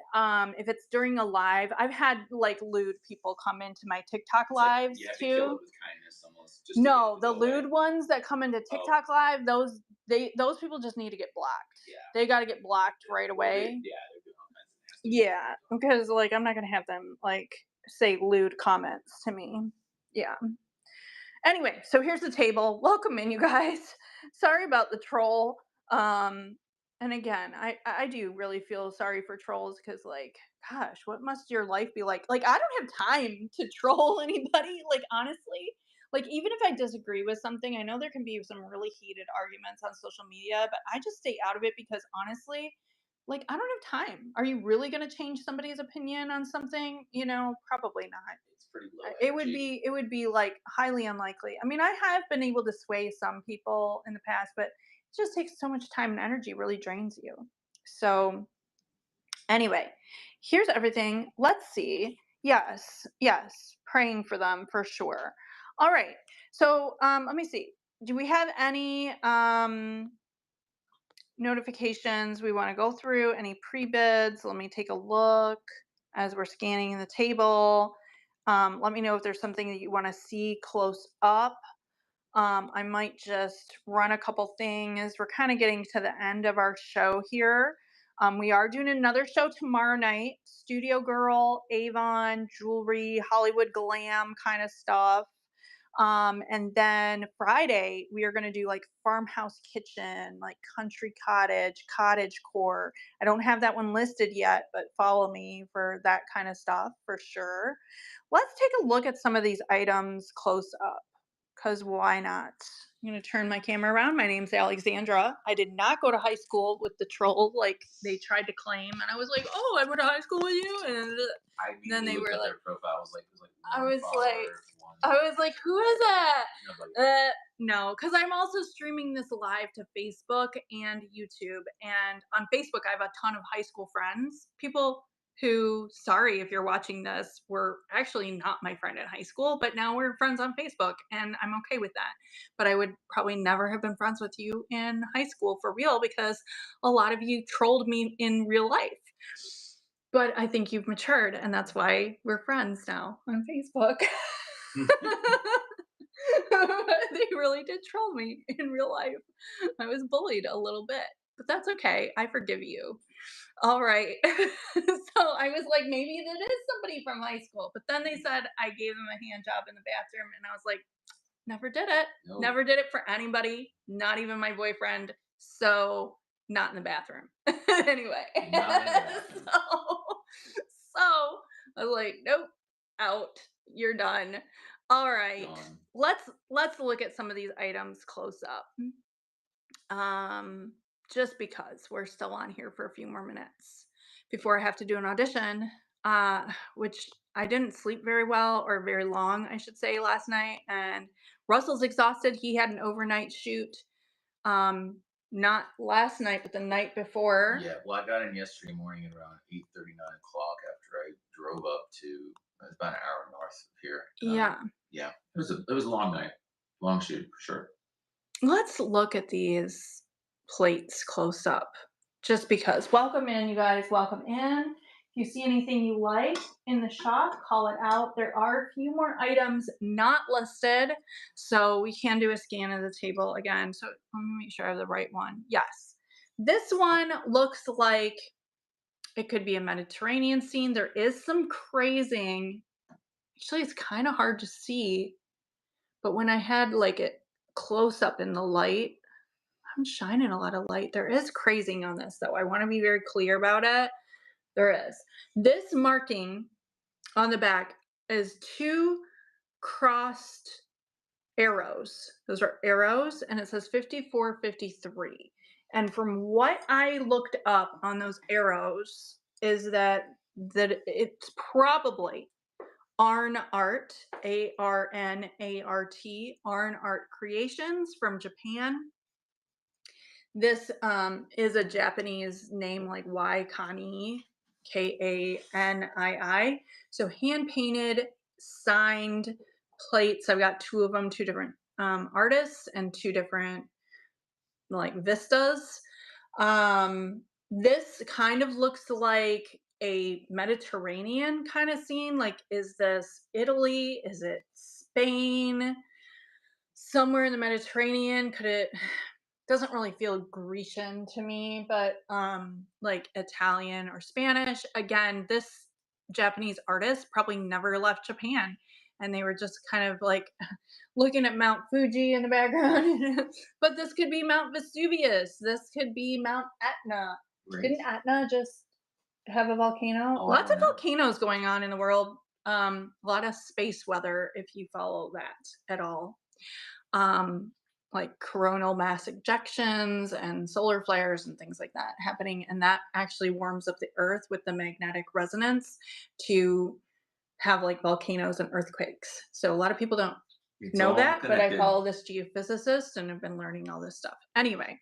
if it's during a live, I've had like lewd people come into my TikTok it's like lives you have to kill it too. with kindness almost just to get it No, to the go away. lewd ones that come into Oh, TikTok live, those people just need to get blocked. yeah. They got to get blocked right Well, away. they're doing all kinds of nasty shit. Yeah, because like I'm not gonna have them like say lewd comments to me. Yeah. Anyway, so here's the table. Welcome in, you guys. Sorry about the troll. Um, and again, I do really feel sorry for trolls because like, gosh, what must your life be like? Like, I don't have time to troll anybody. Like, honestly, like even if I disagree with something, I know there can be some really heated arguments on social media, but I just stay out of it because honestly, like I don't have time. Are you really going to change somebody's opinion on something? Probably not. It's pretty low It would energy. be it would be like highly unlikely. I mean, I have been able to sway some people in the past, but it just takes so much time and energy, really drains you. So, anyway, here's everything. Let's see. Yes, yes, praying for them for sure. All right. So, let me see. Do we have any notifications we want to go through? Any pre-bids? Let me take a look as we're scanning the table. Let me know if there's something that you want to see close up. I might just run a couple things. We're kind of getting to the end of our show here. We are doing another show tomorrow night. Studio Girl, Avon, jewelry, Hollywood glam kind of stuff. And then Friday, we are going to do like farmhouse kitchen, like country cottage, cottage core. I don't have that one listed yet, but follow me for that kind of stuff for sure. Let's take a look at some of these items close up because why not? I'm going to turn my camera around. My name's Alexandra. I did not go to high school with the troll like they tried to claim. And I was like, oh, I went to high school with you. And I then they immediately looked were at like, their profile. It was like I one was like, follower, one. who is that? Nobody. No, because I'm also streaming this live to Facebook and YouTube. And on Facebook, I have a ton of high school friends. People who, sorry if you're watching this, were actually not my friend in high school, but now we're friends on Facebook, and I'm okay with that. But I would probably never have been friends with you in high school for real because a lot of you trolled me in real life. But I think you've matured, and that's why we're friends now on Facebook. They really did troll me in real life. I was bullied a little bit, but that's okay. I forgive you. All right. So I was like, maybe that is somebody from high school. But then they said I gave them a hand job in the bathroom, and I was like, never did it. No. Never did it for anybody, not even my boyfriend. So not in the bathroom. Anyway. Not in the bathroom. So I was like, nope, out. You're done. All right. Gone. Let's look at some of these items close up. Um, just because we're still on here for a few more minutes before I have to do an audition, which I didn't sleep very well or very long, I should say, last night. And Russell's exhausted. He had an overnight shoot. Not last night, but the night before. Yeah, well, I got in yesterday morning at around 8:30, 9 o'clock after I drove up to. It was about an hour north of here. Yeah. Yeah, it was a long night, long shoot for sure. Let's look at these plates close up. just because. Welcome in, you guys. Welcome in. If you see anything you like in the shop, call it out. There are a few more items not listed, so we can do a scan of the table again. So let me make sure I have the right one. Yes. This one looks like it could be a Mediterranean scene. There is some crazing. Actually, it's kind of hard to see, but when I had like it close up in the light, I'm shining a lot of light. There is crazing on this, though. I want to be very clear about it. There is. This marking on the back is two crossed arrows. Those are arrows, and it says 5453. And from what I looked up on those arrows, is that it's probably Arn Art, Arnart, Arn Art Creations from Japan. This is a Japanese name like Y Kani, Kanii. So hand painted, signed plates. I've got two of them, two different artists and two different like vistas. This kind of looks like a Mediterranean kind of scene. Like, is this Italy? Is it Spain? Somewhere in the Mediterranean? Could it doesn't really feel Grecian to me, but like Italian or Spanish. Again, this Japanese artist probably never left Japan and they were just kind of like looking at Mount Fuji in the background. But this could be Mount Vesuvius. This could be Mount Etna. Right. Didn't Etna just have a volcano? Oh, I Lots don't of know. volcanoes going on in the world. A lot of space weather if you follow that at all. Um, like coronal mass ejections and solar flares and things like that happening. And that actually warms up the earth with the magnetic resonance to have like volcanoes and earthquakes. So a lot of people don't It's know all that, but I connected. follow this geophysicist and have been learning all this stuff. Anyway,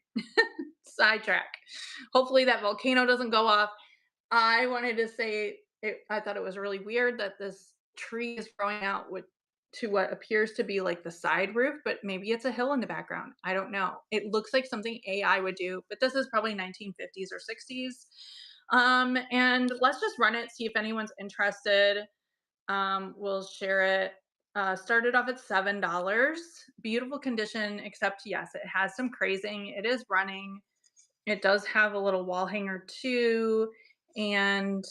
sidetrack. Hopefully that volcano doesn't go off. I wanted to say I thought it was really weird that this tree is growing out with to what appears to be like the side roof, but maybe it's a hill in the background. I don't know. It looks like something AI would do, but this is probably 1950s or 60s. And let's just run it, see if anyone's interested. We'll share it. Started off at $7. Beautiful condition, except yes, it has some crazing. It is running. It does have a little wall hanger too, and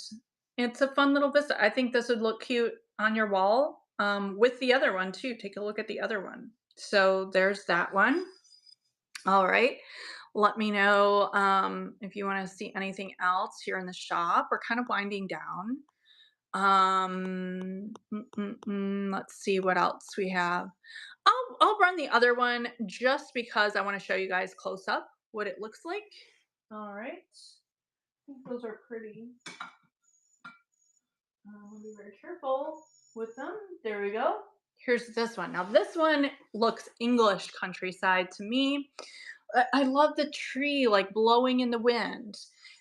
it's a fun little vista. I think this would look cute on your wall with the other one too. Take a look at the other one. So there's that one. All right. Let me know if you want to see anything else here in the shop. We're kind of winding down. Let's see what else we have. I'll run the other one just because I want to show you guys close up what it looks like. All right. I think those are pretty. I'll be very careful with them. There we go. Here's this one. Now this one looks English countryside to me. I love the tree like blowing in the wind.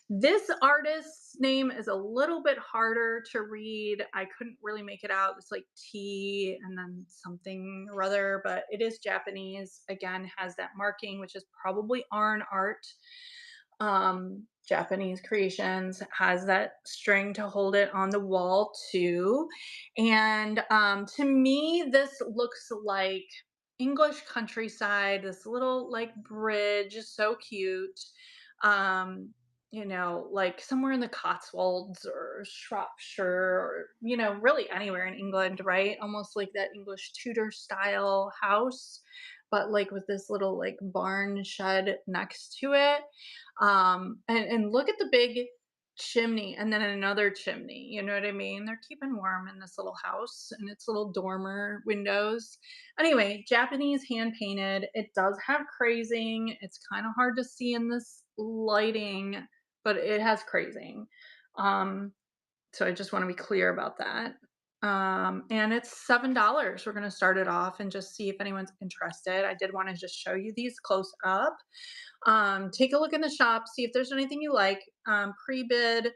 This artist's name is a little bit harder to read. I couldn't really make it out. It's like T and then something or other, but it is Japanese. Again, has that marking, which is probably Arn art. Japanese creations has that string to hold it on the wall too. And to me, this looks like English countryside, this little like bridge, so cute. Um, like somewhere in the Cotswolds or Shropshire or, really anywhere in England, right? Almost like that English Tudor style house, but like with this little like barn shed next to it. And look at the big chimney and then another chimney. You know what I mean? They're keeping warm in this little house and its little dormer windows. Anyway, Japanese hand painted. It does have crazing. It's kind of hard to see in this lighting, but it has crazing. Um, so I just want to be clear about that. And it's $7. We're going to start it off and just see if anyone's interested. I did want to just show you these close up. Take a look in the shop, see if there's anything you like. Pre-bid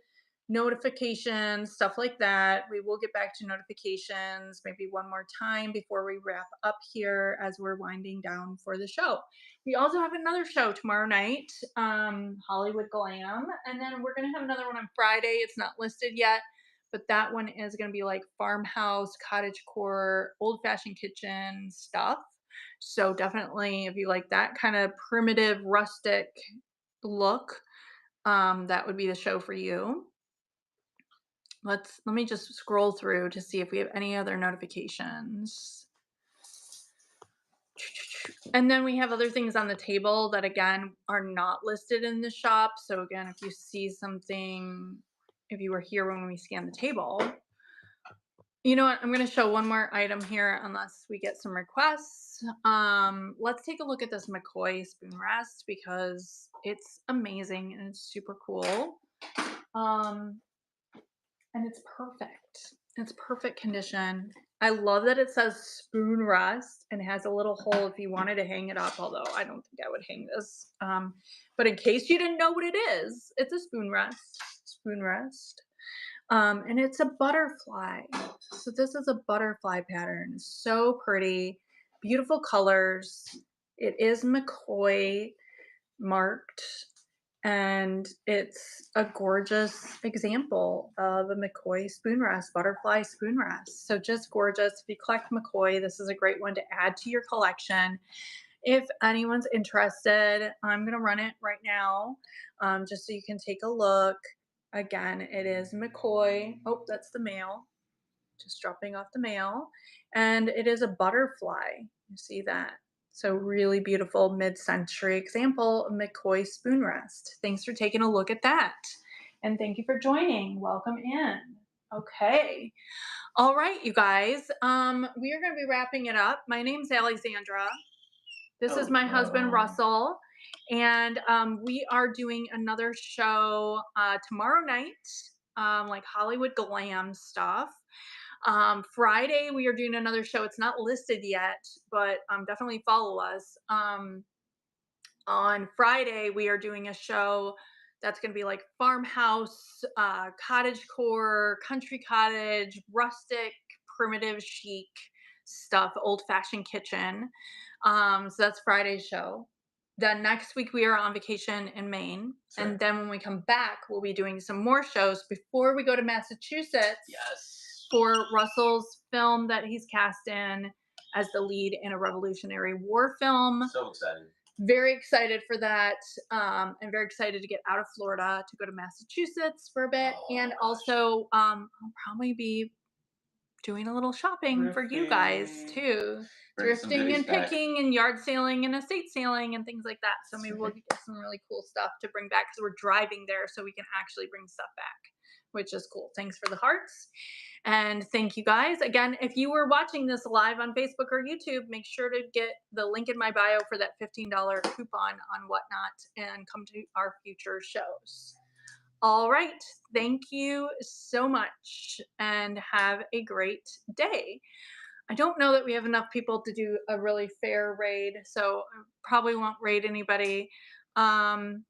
notifications, stuff like that. We will get back to notifications maybe one more time before we wrap up here as we're winding down for the show. We also have another show tomorrow night, Hollywood Glam, and then we're gonna have another one on Friday. It's not listed yet, but that one is gonna be like farmhouse, cottage core, old fashioned kitchen stuff. So definitely, if you like that kind of primitive, rustic look, that would be the show for you. Let me just scroll through to see if we have any other notifications. And then we have other things on the table that again are not listed in the shop. So again, if you see something, if you were here when we scanned the table, you know what? I'm going to show one more item here unless we get some requests. Let's take a look at this McCoy spoon rest because it's amazing and it's super cool. And it's perfect. It's perfect condition. I love that it says spoon rest and has a little hole if you wanted to hang it up, although I don't think I would hang this. But in case you didn't know what it is, it's a spoon rest. Spoon rest. And it's a butterfly. So this is a butterfly pattern. So pretty. Beautiful colors. It is McCoy marked, and it's a gorgeous example of a McCoy spoon rest, butterfly spoon rest. So just gorgeous. If you collect McCoy, this is a great one to add to your collection. If anyone's interested, I'm going to run it right now, just so you can take a look. Again, it is McCoy. Oh, that's the mail. Just dropping off the mail. And it is a butterfly. You see that? So really beautiful mid-century example of McCoy spoon rest. Thanks for taking a look at that. And thank you for joining. Welcome in. Okay. All right, you guys. We are going to be wrapping it up. My name's Alexandra. This is my husband, Russell. And we are doing another show tomorrow night, like Hollywood Glam stuff. Friday, we are doing another show. It's not listed yet, but definitely follow us. On Friday, we are doing a show that's going to be like farmhouse, cottage core, country cottage, rustic, primitive, chic stuff, old fashioned kitchen. So that's Friday's show. Then next week we are on vacation in Maine. Sure. And then when we come back, we'll be doing some more shows before we go to Massachusetts. Yes. For Russell's film that he's cast in as the lead in a Revolutionary War film. So excited. Very excited for that. I'm very excited to get out of Florida to go to Massachusetts for a bit. And also, I'll probably be doing a little shopping for you guys too. Thrifting and picking and yard sailing and estate sailing and things like that. So maybe we'll get some really cool stuff to bring back because we're driving there so we can actually bring stuff back, which is cool. Thanks for the hearts. And thank you guys. Again, if you were watching this live on Facebook or YouTube, make sure to get the link in my bio for that $15 coupon on Whatnot and come to our future shows. All right. Thank you so much and have a great day. I don't know that we have enough people to do a really fair raid, so I probably won't raid anybody. But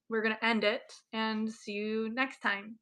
we're going to end it and see you next time.